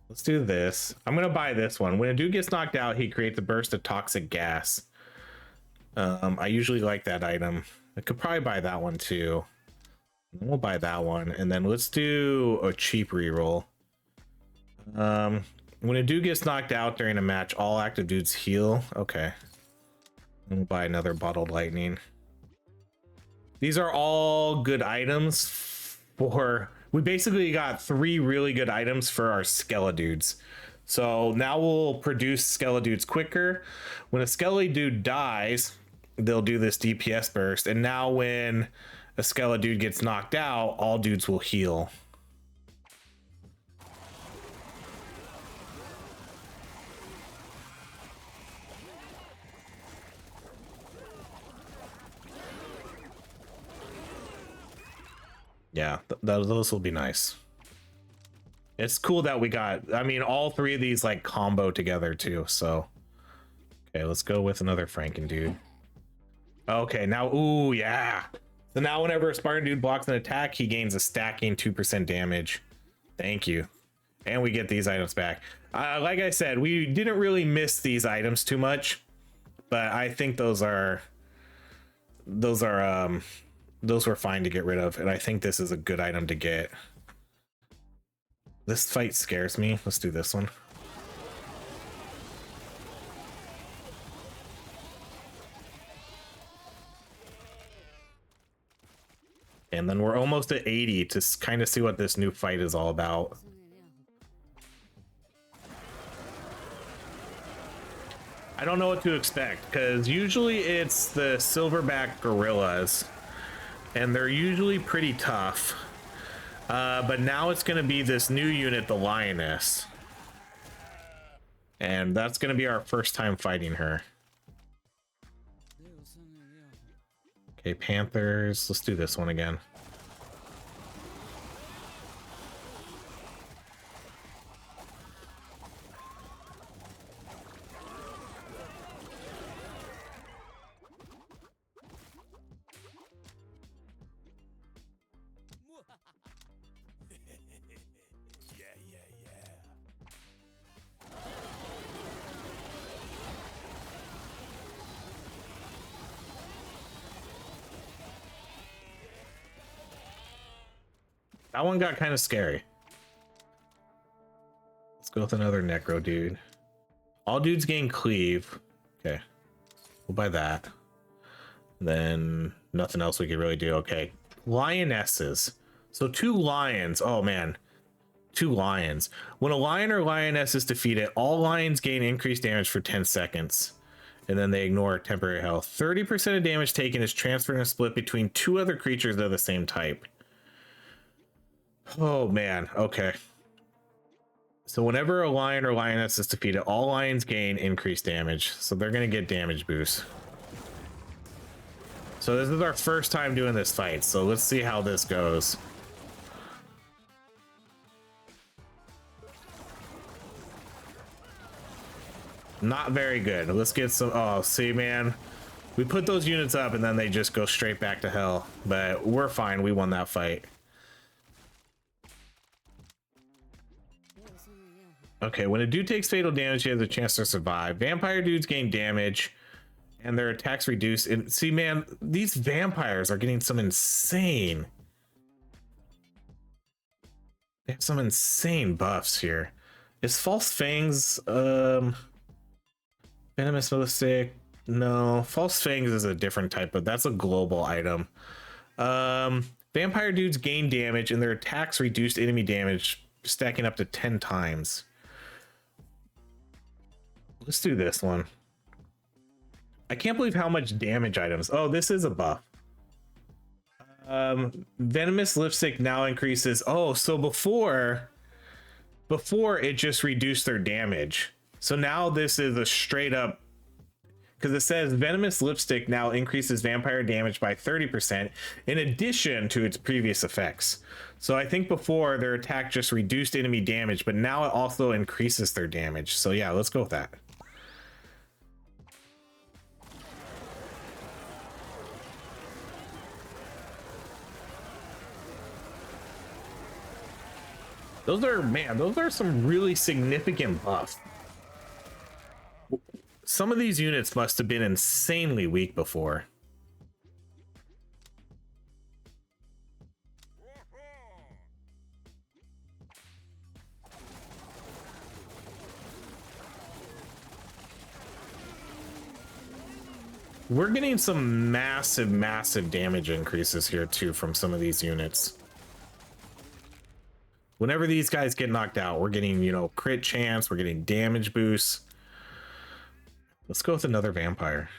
[SPEAKER 1] Let's do this. I'm gonna buy this one. When a dude gets knocked out, he creates a burst of toxic gas. I usually like that item. I could probably buy that one too. We'll buy that one, and then let's do a cheap reroll. When a dude gets knocked out during a match, all active dudes heal. Okay. We'll buy another bottled lightning. These are all good items. We basically got 3 really good items for our Skella dudes. So now we'll produce Skella dudes quicker. When a Skella dude dies, they'll do this DPS burst. And now when a Skella dude gets knocked out, all dudes will heal. Yeah, those will be nice. It's cool that we got, I mean, all 3 of these like combo together too. So, okay, let's go with another Franken dude. Okay, now, ooh, yeah. So now whenever a Spartan dude blocks an attack, he gains a stacking 2% damage. Thank you. And we get these items back. Like I said, we didn't really miss these items too much, but I think those were fine to get rid of, and I think this is a good item to get. This fight scares me. Let's do this one. And then we're almost at 80 to kind of see what this new fight is all about. I don't know what to expect, because usually it's the silverback gorillas, and they're usually pretty tough. But now it's going to be this new unit, the lioness. And that's going to be our first time fighting her. Okay, panthers. Let's do this one again. That one got kind of scary. Let's go with another necro dude. All dudes gain cleave. Okay, we'll buy that. Then nothing else we could really do. Okay, lionesses. So 2 lions. Oh man, 2 lions. When a lion or lioness is defeated, all lions gain increased damage for 10 seconds. And then they ignore temporary health. 30% of damage taken is transferred and split between 2 other creatures of the same type. Oh man, okay. So whenever a lion or lioness is defeated, all lions gain increased damage. So they're gonna get damage boost. So this is our first time doing this fight, so let's see how this goes. Not very good. Let's get some. Oh, see, man, we put those units up and then they just go straight back to hell, but we're fine. We won that fight. Okay, when a dude takes fatal damage, he has a chance to survive. Vampire dudes gain damage and their attacks reduce. And see, man, these vampires are getting some insane. They have some insane buffs here. Is False Fangs venomous lipstick? No, False Fangs is a different type, but that's a global item. Vampire dudes gain damage and their attacks reduced enemy damage, stacking up to 10 times. Let's do this one. I can't believe how much damage items. Oh, this is a buff. Venomous lipstick now increases. Oh, so before it just reduced their damage. So now this is a straight up, because it says venomous lipstick now increases vampire damage by 30% in addition to its previous effects. So I think before their attack just reduced enemy damage, but now it also increases their damage. So yeah, let's go with that. Those are, man, those are some really significant buffs. Some of these units must have been insanely weak before. We're getting some massive damage increases here too from some of these units. Whenever these guys get knocked out, we're getting, you know, crit chance, we're getting damage boosts. Let's go with another vampire.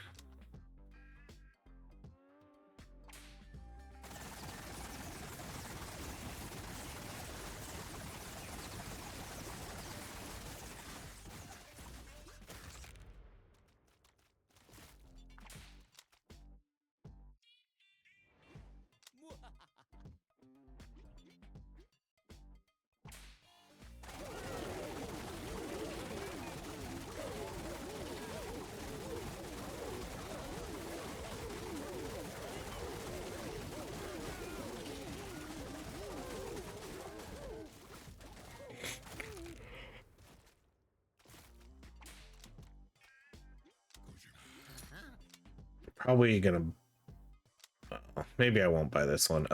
[SPEAKER 1] Probably gonna maybe I won't buy this one.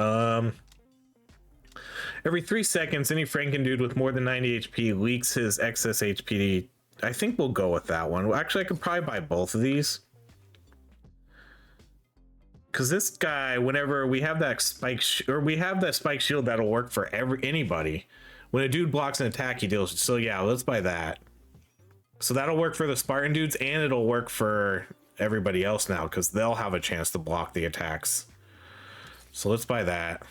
[SPEAKER 1] Every 3 seconds, any Franken dude with more than 90 HP leaks his excess HP. I think we'll go with that one. Well, actually, I could probably buy both of these. Because this guy, whenever we have that spike shield that'll work for anybody. When a dude blocks an attack, he deals. So yeah, let's buy that. So that'll work for the Spartan dudes, and it'll work for everybody else now, because they'll have a chance to block the attacks. So let's buy that.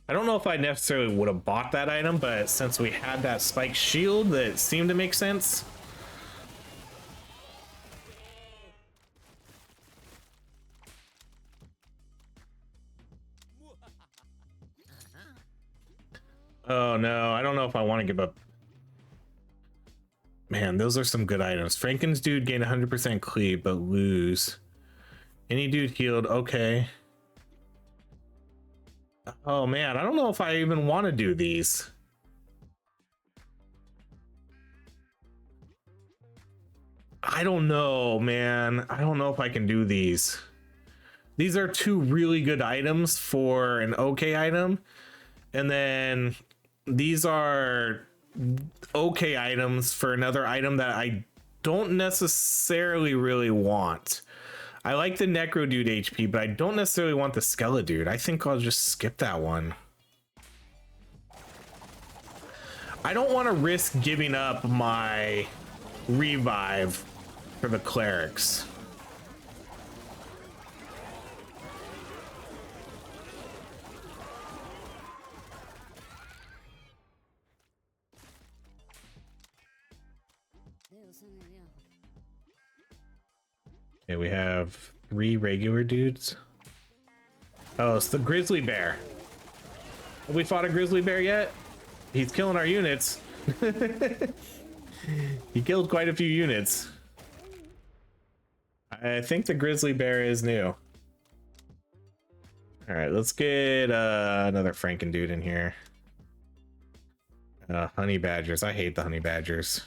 [SPEAKER 1] I don't know if I necessarily would have bought that item, but since we had that spike shield, that seemed to make sense. Oh no, I don't know if I want to give up. Man, those are some good items. Franken's dude gain 100% cleave, but lose. Any dude healed, okay. Oh man, I don't know if I even want to do these. I don't know, man. I don't know if I can do these. These are 2 really good items for an okay item. And then these are okay items for another item that I don't necessarily really want. I like the Necro Dude HP, but I don't necessarily want the Skeleton Dude. I think I'll just skip that one. I don't want to risk giving up my revive for the clerics. Okay, we have 3 regular dudes. Oh, it's the grizzly bear. Have we fought a grizzly bear yet? He's killing our units. He killed quite a few units. I think the grizzly bear is new. All right, let's get another Franken dude in here. Honey badgers. I hate the honey badgers.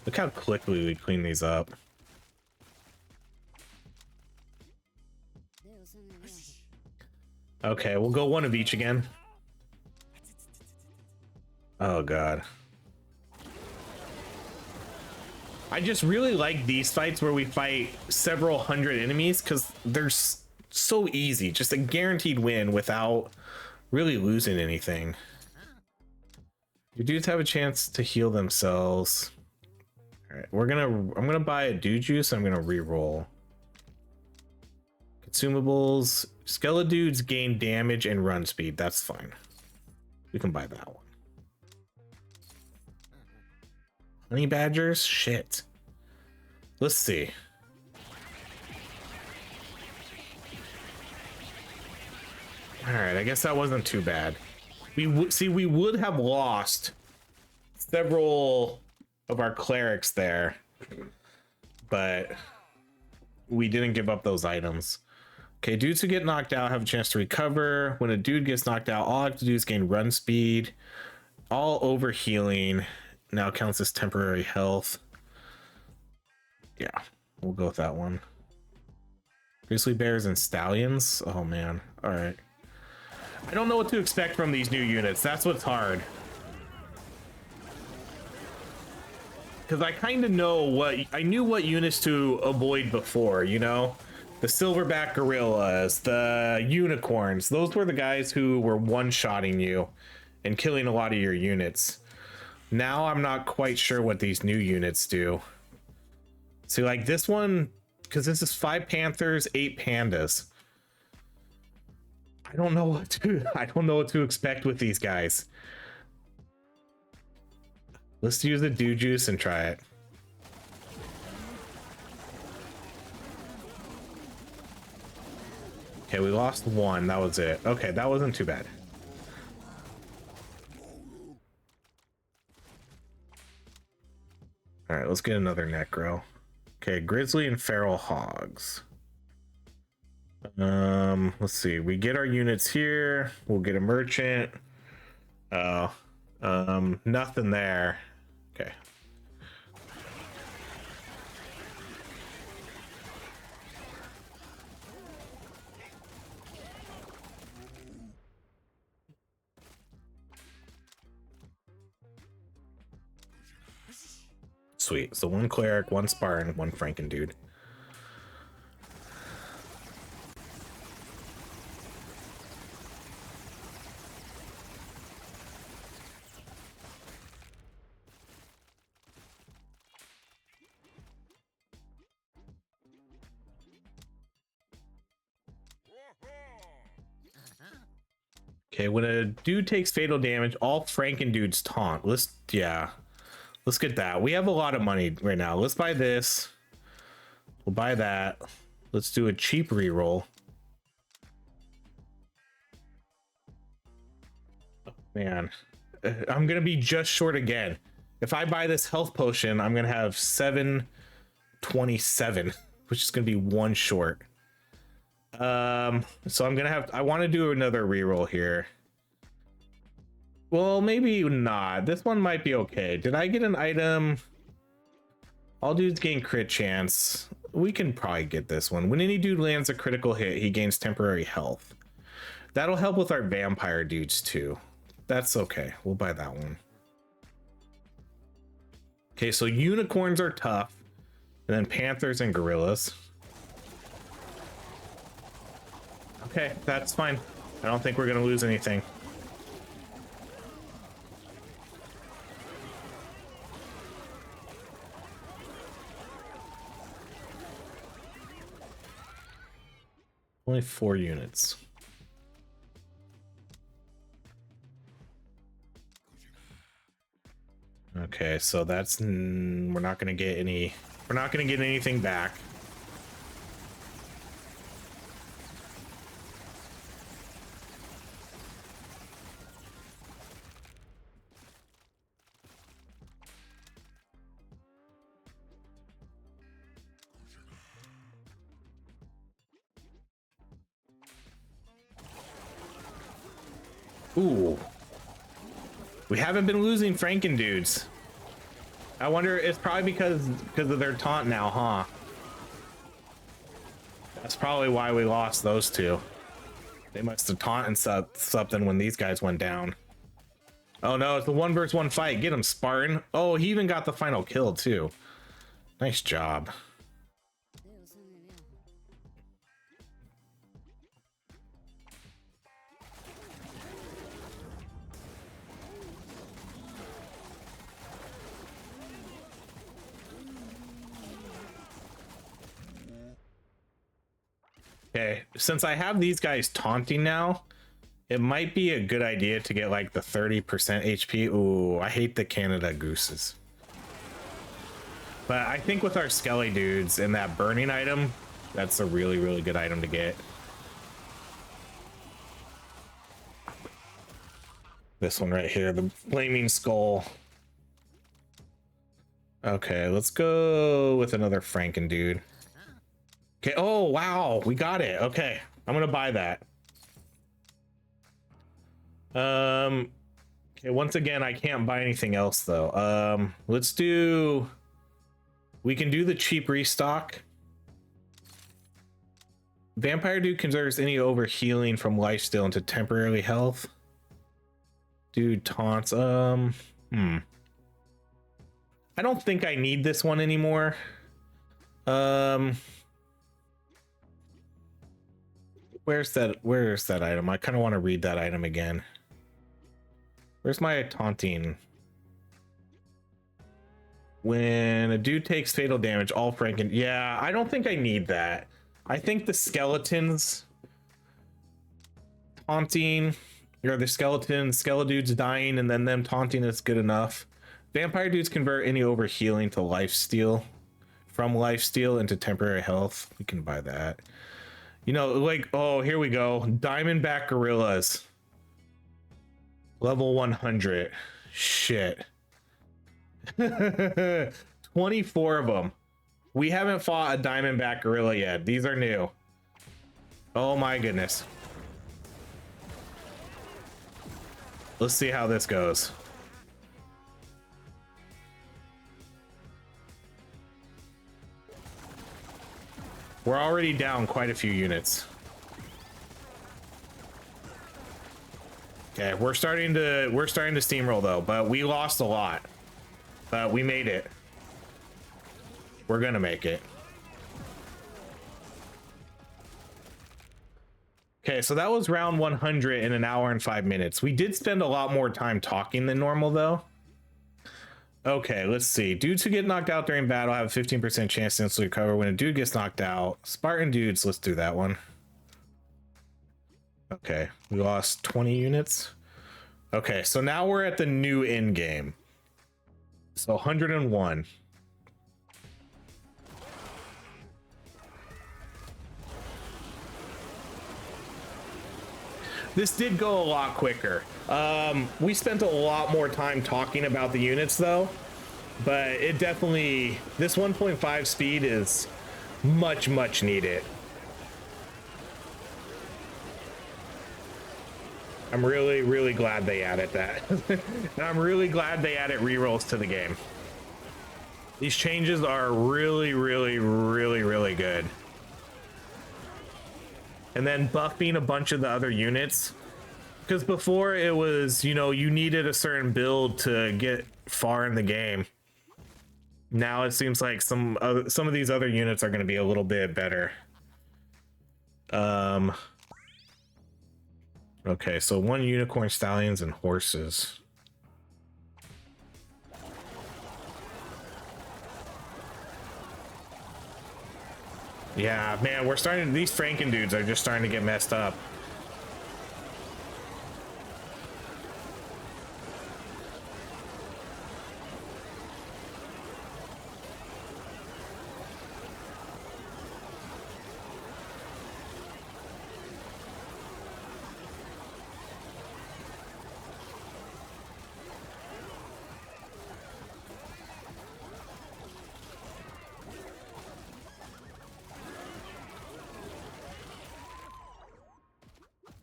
[SPEAKER 1] Look how quickly we clean these up. Okay, we'll go one of each again. Oh god. I just really like these fights where we fight several hundred enemies, because they're so easy. Just a guaranteed win without really losing anything. Your dudes have a chance to heal themselves. All right, I'm gonna buy a dude juice. I'm gonna re-roll. Consumables. Skeleton dudes gain damage and run speed. That's fine. We can buy that one. Honey badgers? Shit. Let's see. All right, I guess that wasn't too bad. We would have lost several of our clerics there, but we didn't give up those items. Okay, dudes who get knocked out have a chance to recover. When a dude gets knocked out, all I have to do is gain run speed. All over healing now counts as temporary health. Yeah, we'll go with that one. Grizzly bears and stallions. Oh man. All right. I don't know what to expect from these new units. That's what's hard. Because I kind of know I knew what units to avoid before, you know? The silverback gorillas, the unicorns. Those were the guys who were one-shotting you and killing a lot of your units. Now I'm not quite sure what these new units do. See, like this one, because this is 5 panthers, 8 pandas. I don't know what to expect with these guys. Let's use the dew juice and try it. Okay, we lost 1. That was it. Okay, that wasn't too bad. All right, let's get another necro. Okay, grizzly and feral hogs. Let's see. We get our units here. We'll get a merchant. Oh, nothing there. Okay. Sweet. So one cleric, one Spartan, one Franken dude. Okay, when a dude takes fatal damage, all Franken dudes taunt. Let's get that. We have a lot of money right now. Let's buy this. We'll buy that. Let's do a cheap reroll. Oh, man, I'm gonna be just short again. If I buy this health potion, I'm gonna have 727, which is gonna be one short. So I'm gonna have, I want to do another reroll here. Well, maybe not. This one might be okay. Did I get an item? All dudes gain crit chance. We can probably get this one. When any dude lands a critical hit, he gains temporary health. That'll help with our vampire dudes too. That's okay. We'll buy that one. Okay, so unicorns are tough, and then panthers and gorillas. Okay, that's fine. I don't think we're gonna lose anything. Only 4 units. Okay, so that's, we're not gonna get any, we're not gonna get anything back. Ooh. We haven't been losing Franken dudes. I wonder, it's probably because of their taunt now, huh? That's probably why we lost those two. They must have taunted something when these guys went down. Oh no, it's a 1 versus 1 fight. Get him, Spartan. Oh, he even got the final kill too. Nice job. Okay, since I have these guys taunting now, it might be a good idea to get like the 30% HP. Ooh, I hate the Canada gooses. But I think with our Skelly dudes and that burning item, that's a really, really good item to get. This one right here, the Flaming Skull. Okay, let's go with another Franken dude. Okay, oh wow, we got it. Okay, I'm gonna buy that. Okay, once again, I can't buy anything else though. Let's do, we can do the cheap restock. Vampire dude converts any over healing from lifesteal into temporary health. Dude taunts, I don't think I need this one anymore. Where's that item? I kind of want to read that item again. Where's my taunting? When a dude takes fatal damage, all Franken. Yeah, I don't think I need that. I think the skeletons taunting, or the skeleton dudes dying and then them taunting is good enough. Vampire dudes convert any over healing to lifesteal, from lifesteal into temporary health. We can buy that. You know, like, oh, here we go. Diamondback gorillas. Level 100. Shit. 24 of them. We haven't fought a Diamondback gorilla yet. These are new. Oh my goodness. Let's see how this goes. We're already down quite a few units. Okay, we're starting to steamroll though, but we lost a lot. But we made it. We're gonna make it. Okay, so that was round 100 in an hour and 5 minutes. We did spend a lot more time talking than normal though. Okay, let's see. Dudes who get knocked out during battle have a 15% chance to instantly recover when a dude gets knocked out. Spartan dudes, let's do that one. Okay, we lost 20 units. Okay, so now we're at the new end game. So 101. This did go a lot quicker. We spent a lot more time talking about the units though, but it definitely, this 1.5 speed is much needed. I'm really glad they added that. And I'm really glad they added rerolls to the game. These changes are really good. And then buffing a bunch of the other units, because before it was, you know, you needed a certain build to get far in the game. Now it seems like some of these other units are going to be a little bit better. Okay, so 1 unicorn, stallions, and horses. Yeah, man, we're starting. These Franken dudes are just starting to get messed up.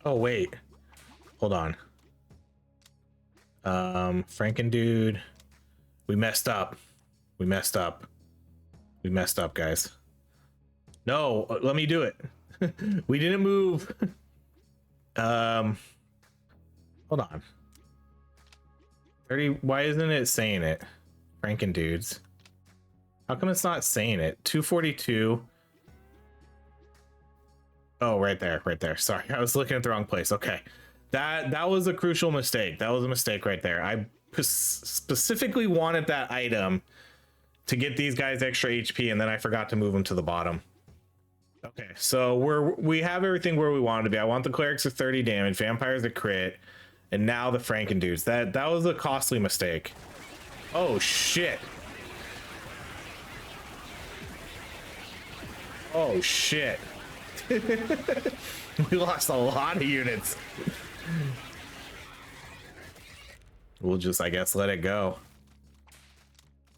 [SPEAKER 1] Oh wait, hold on. Franken dude, we messed up. We messed up, guys. No, let me do it. We didn't move. Hold on. 30. Why isn't it saying it? Franken dudes. How come it's not saying it? 242. Oh, right there. Sorry, I was looking at the wrong place. Okay, that was a crucial mistake. That was a mistake right there. I specifically wanted that item to get these guys extra HP, and then I forgot to move them to the bottom. Okay, so we have everything where we wanted to be. I want the clerics at 30 damage, vampires at crit, and now the Franken dudes. That was a costly mistake. Oh shit. Oh shit. We lost a lot of units. We'll just, I guess, let it go.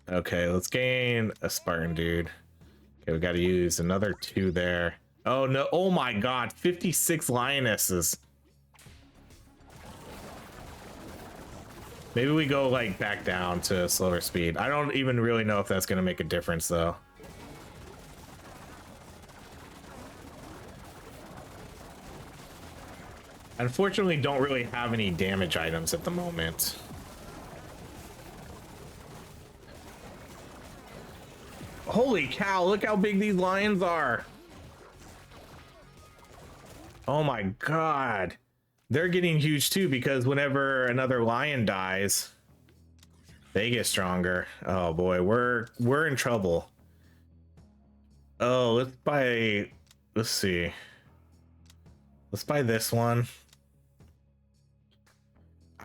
[SPEAKER 1] Okay, let's gain a Spartan dude. Okay, we got to use another 2 there. Oh no, oh my god, 56 lionesses. Maybe we go like back down to slower speed. I don't even really know if that's going to make a difference though. Unfortunately, don't really have any damage items at the moment. Holy cow, look how big these lions are. Oh my god. They're getting huge too, because whenever another lion dies, they get stronger. Oh boy, we're in trouble. Oh, let's see. Let's buy this one.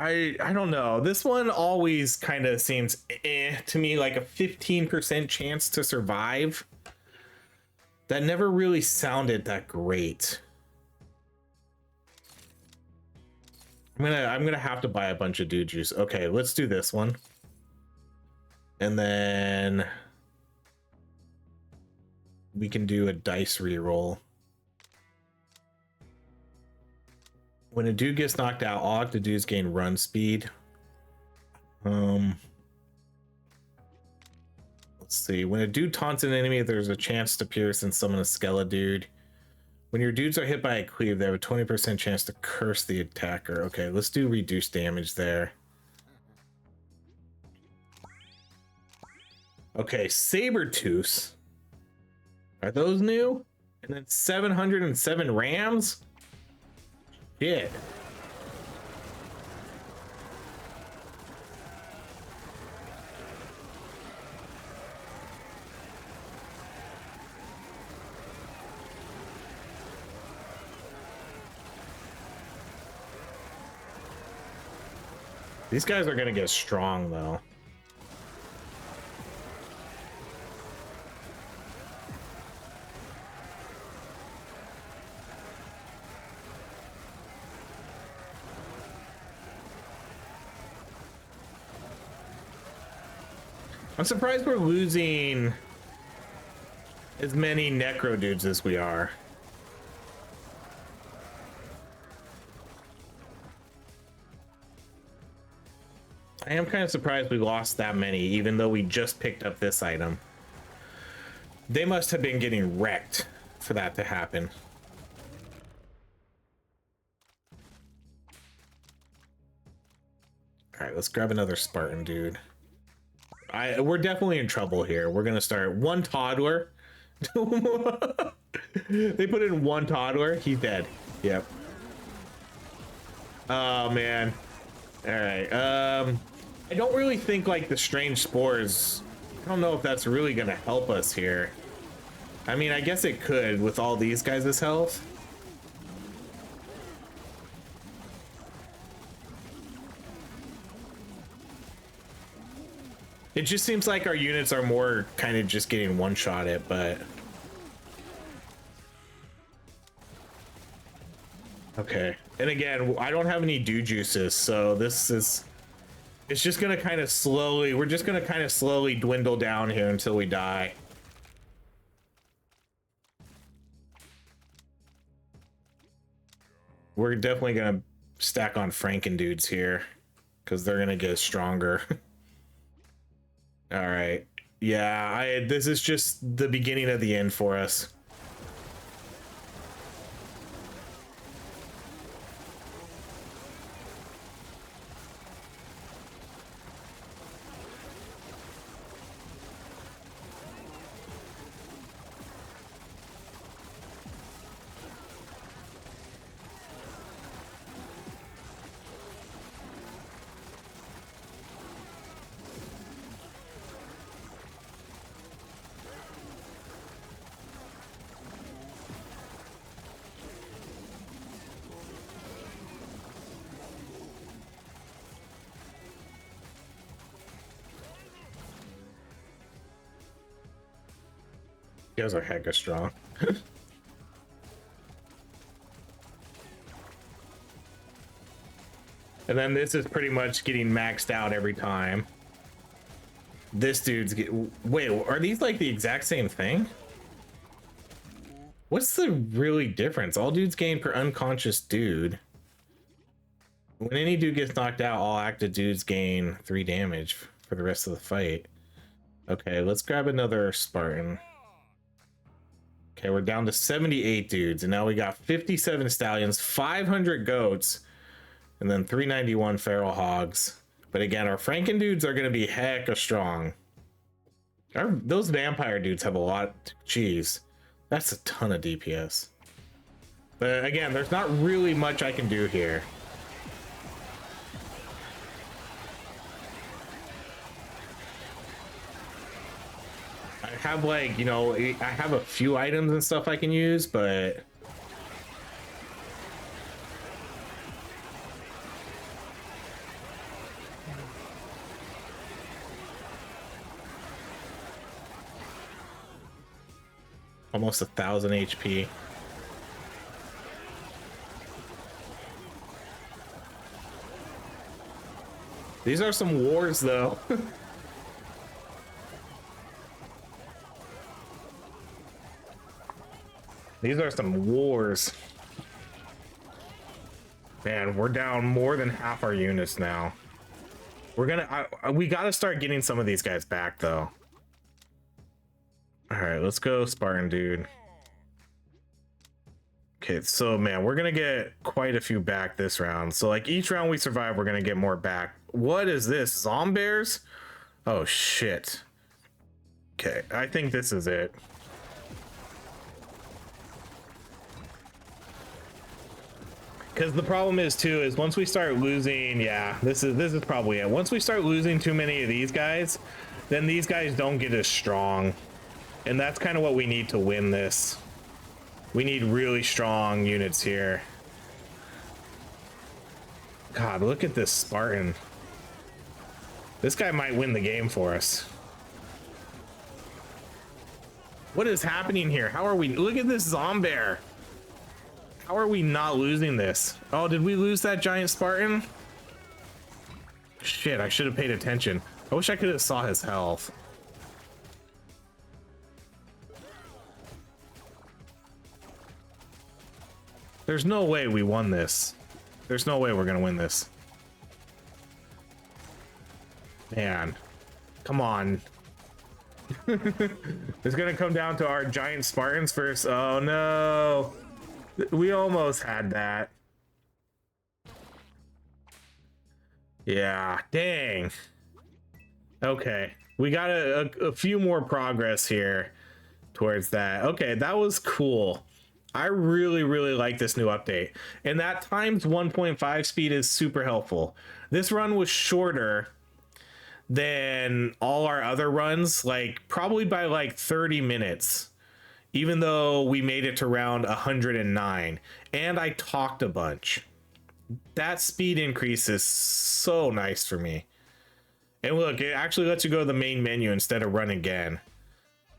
[SPEAKER 1] I don't know. This one always kind of seems to me, like a 15% chance to survive. That never really sounded that great. I'm gonna have to buy a bunch of dude juice. Okay, let's do this one. And then we can do a dice reroll. When a dude gets knocked out, all the dudes gain run speed. Let's Let's see. When a dude taunts an enemy, there's a chance to pierce and summon a skeleton dude. When your dudes are hit by a cleave, they have a 20% chance to curse the attacker. Okay, let's do reduced damage there. Okay, Sabertooths. Are those new? And then 707 rams? Shit. These guys are gonna get strong though. I'm surprised we're losing as many necro dudes as we are. I am kind of surprised we lost that many, even though we just picked up this item. They must have been getting wrecked for that to happen. All right, let's grab another Spartan dude. We're definitely in trouble here. We're gonna start one toddler. They put in one toddler. He's dead. Yep. Oh man. All right. I don't really think like the strange spores. I don't know if that's really gonna help us here. I mean, I guess it could with all these guys' health. It just seems like our units are more kind of just getting one-shot it, but... Okay. And again, I don't have any dew juices, so this is... It's just gonna kind of slowly... We're just gonna kind of slowly dwindle down here until we die. We're definitely gonna stack on Franken dudes here, because they're gonna get stronger. All right. Yeah, this is just the beginning of the end for us. You guys are hecka strong. And then this is pretty much getting maxed out every time. This dude's wait, are these like the exact same thing? What's the really difference? All dudes gain per unconscious dude. When any dude gets knocked out, all active dudes gain 3 damage for the rest of the fight. Okay, let's grab another Spartan. Okay, we're down to 78 dudes, and now we got 57 stallions, 500 goats, and then 391 feral hogs. But again, our Franken dudes are going to be hecka strong. Those vampire dudes have a lot. Jeez, that's a ton of DPS. But again, there's not really much I can do here. I have like, you know, I have a few items and stuff I can use, but almost 1,000 HP. These are some wars though. These are some wars. Man, we're down more than half our units now. We're gonna, we gotta start getting some of these guys back though. All right, let's go Spartan dude. Okay, so man, we're gonna get quite a few back this round. So like each round we survive, we're gonna get more back. What is this? Zombears? Oh shit. Okay, I think this is it. Because the problem is too is once we start losing, yeah, this is probably it. Once we start losing too many of these guys, then these guys don't get as strong, and that's kind of what we need to win this. We need really strong units here. God, look at this Spartan. This guy might win the game for us. What is happening here? How are we? Look at this Zombear. How are we not losing this? Oh, did we lose that giant Spartan? Shit, I should have paid attention. I wish I could have saw his health. There's no way we won this. There's no way we're gonna win this. Man, come on. It's gonna come down to our giant Spartans first. Oh no. We almost had that. Yeah, dang. Okay, we got a few more progress here towards that. Okay, that was cool. I really like this new update, and that times 1.5 speed is super helpful. This run was shorter than all our other runs, like probably by like 30 minutes, even though we made it to round 109, and I talked a bunch. That speed increase is so nice for me. And look, it actually lets you go to the main menu instead of run again.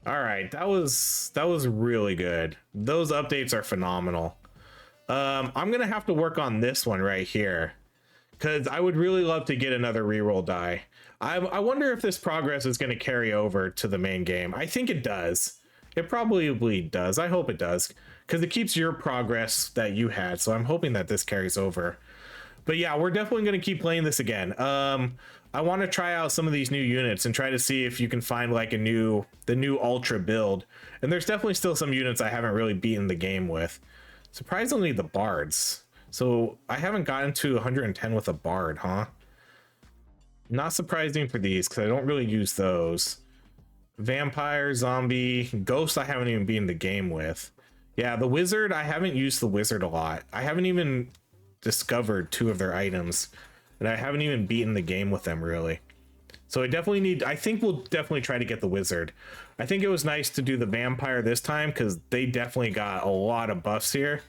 [SPEAKER 1] All right, that was really good. Those updates are phenomenal. I'm gonna have to work on this one right here, because I would really love to get another reroll die. I wonder if this progress is going to carry over to the main game. I think it does. It probably does. I hope it does, because it keeps your progress that you had. So I'm hoping that this carries over. But yeah, we're definitely going to keep playing this again. I want to try out some of these new units and try to see if you can find like the new ultra build. And there's definitely still some units I haven't really beaten the game with. Surprisingly, the bards. So I haven't gotten to 110 with a bard, huh? Not surprising for these, because I don't really use those. Vampire, zombie, ghost I haven't even beaten the game with. Yeah, the wizard, I haven't used the wizard a lot. I haven't even discovered 2 of their items, and I haven't even beaten the game with them really. So I think we'll definitely try to get the wizard. I think it was nice to do the vampire this time, because they definitely got a lot of buffs here.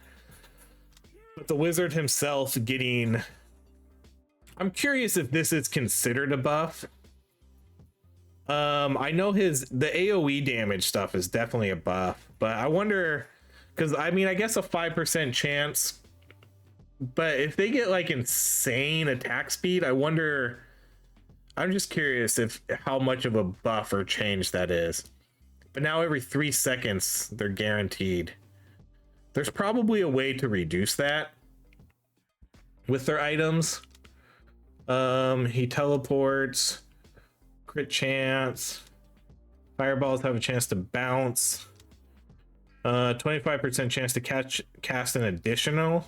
[SPEAKER 1] But the wizard himself getting... I'm curious if this is considered a buff. I know the AoE damage stuff is definitely a buff, but I wonder, because I mean, I guess a 5% chance, but if they get like insane attack speed, I wonder, I'm just curious how much of a buff or change that is. But now every 3 seconds, they're guaranteed. There's probably a way to reduce that with their items. He teleports, crit chance, fireballs have a chance to bounce, 25% chance to cast an additional,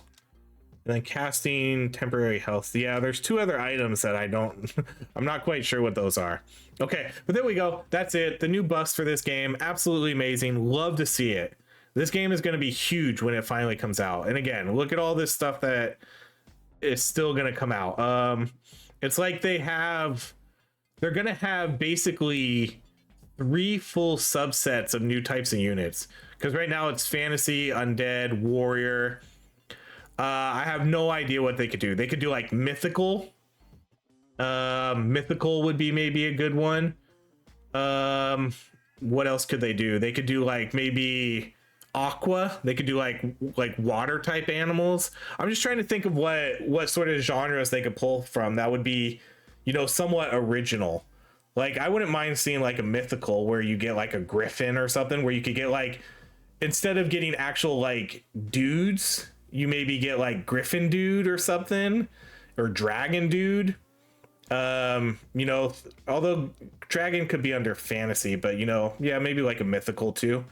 [SPEAKER 1] and then casting temporary health. Yeah, there's 2 other items that I'm not quite sure what those are. Okay, but there we go. That's it. The new buffs for this game, absolutely amazing. Love to see it. This game is going to be huge when it finally comes out. And again, look at all this stuff that is still going to come out. It's like they're going to have basically 3 full subsets of new types of units, because right now it's fantasy, undead, warrior. I have no idea what they could do. They could do like mythical. Mythical would be maybe a good one. What else could they do? They could do like maybe aqua. They could do like water type animals. I'm just trying to think of what sort of genres they could pull from that would be, somewhat original. Like, I wouldn't mind seeing like a mythical where you get like a griffin or something, where you could get like, instead of getting actual like dudes, you maybe get like griffin dude or something, or dragon dude. You know, although dragon could be under fantasy, but you know, yeah, maybe like a mythical too.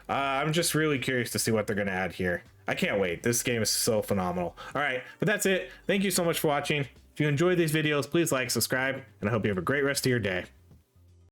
[SPEAKER 1] I'm just really curious to see what they're gonna add here. I can't wait. This game is so phenomenal. All right, but that's it. Thank you so much for watching. If you enjoyed these videos, please like, subscribe, and I hope you have a great rest of your day.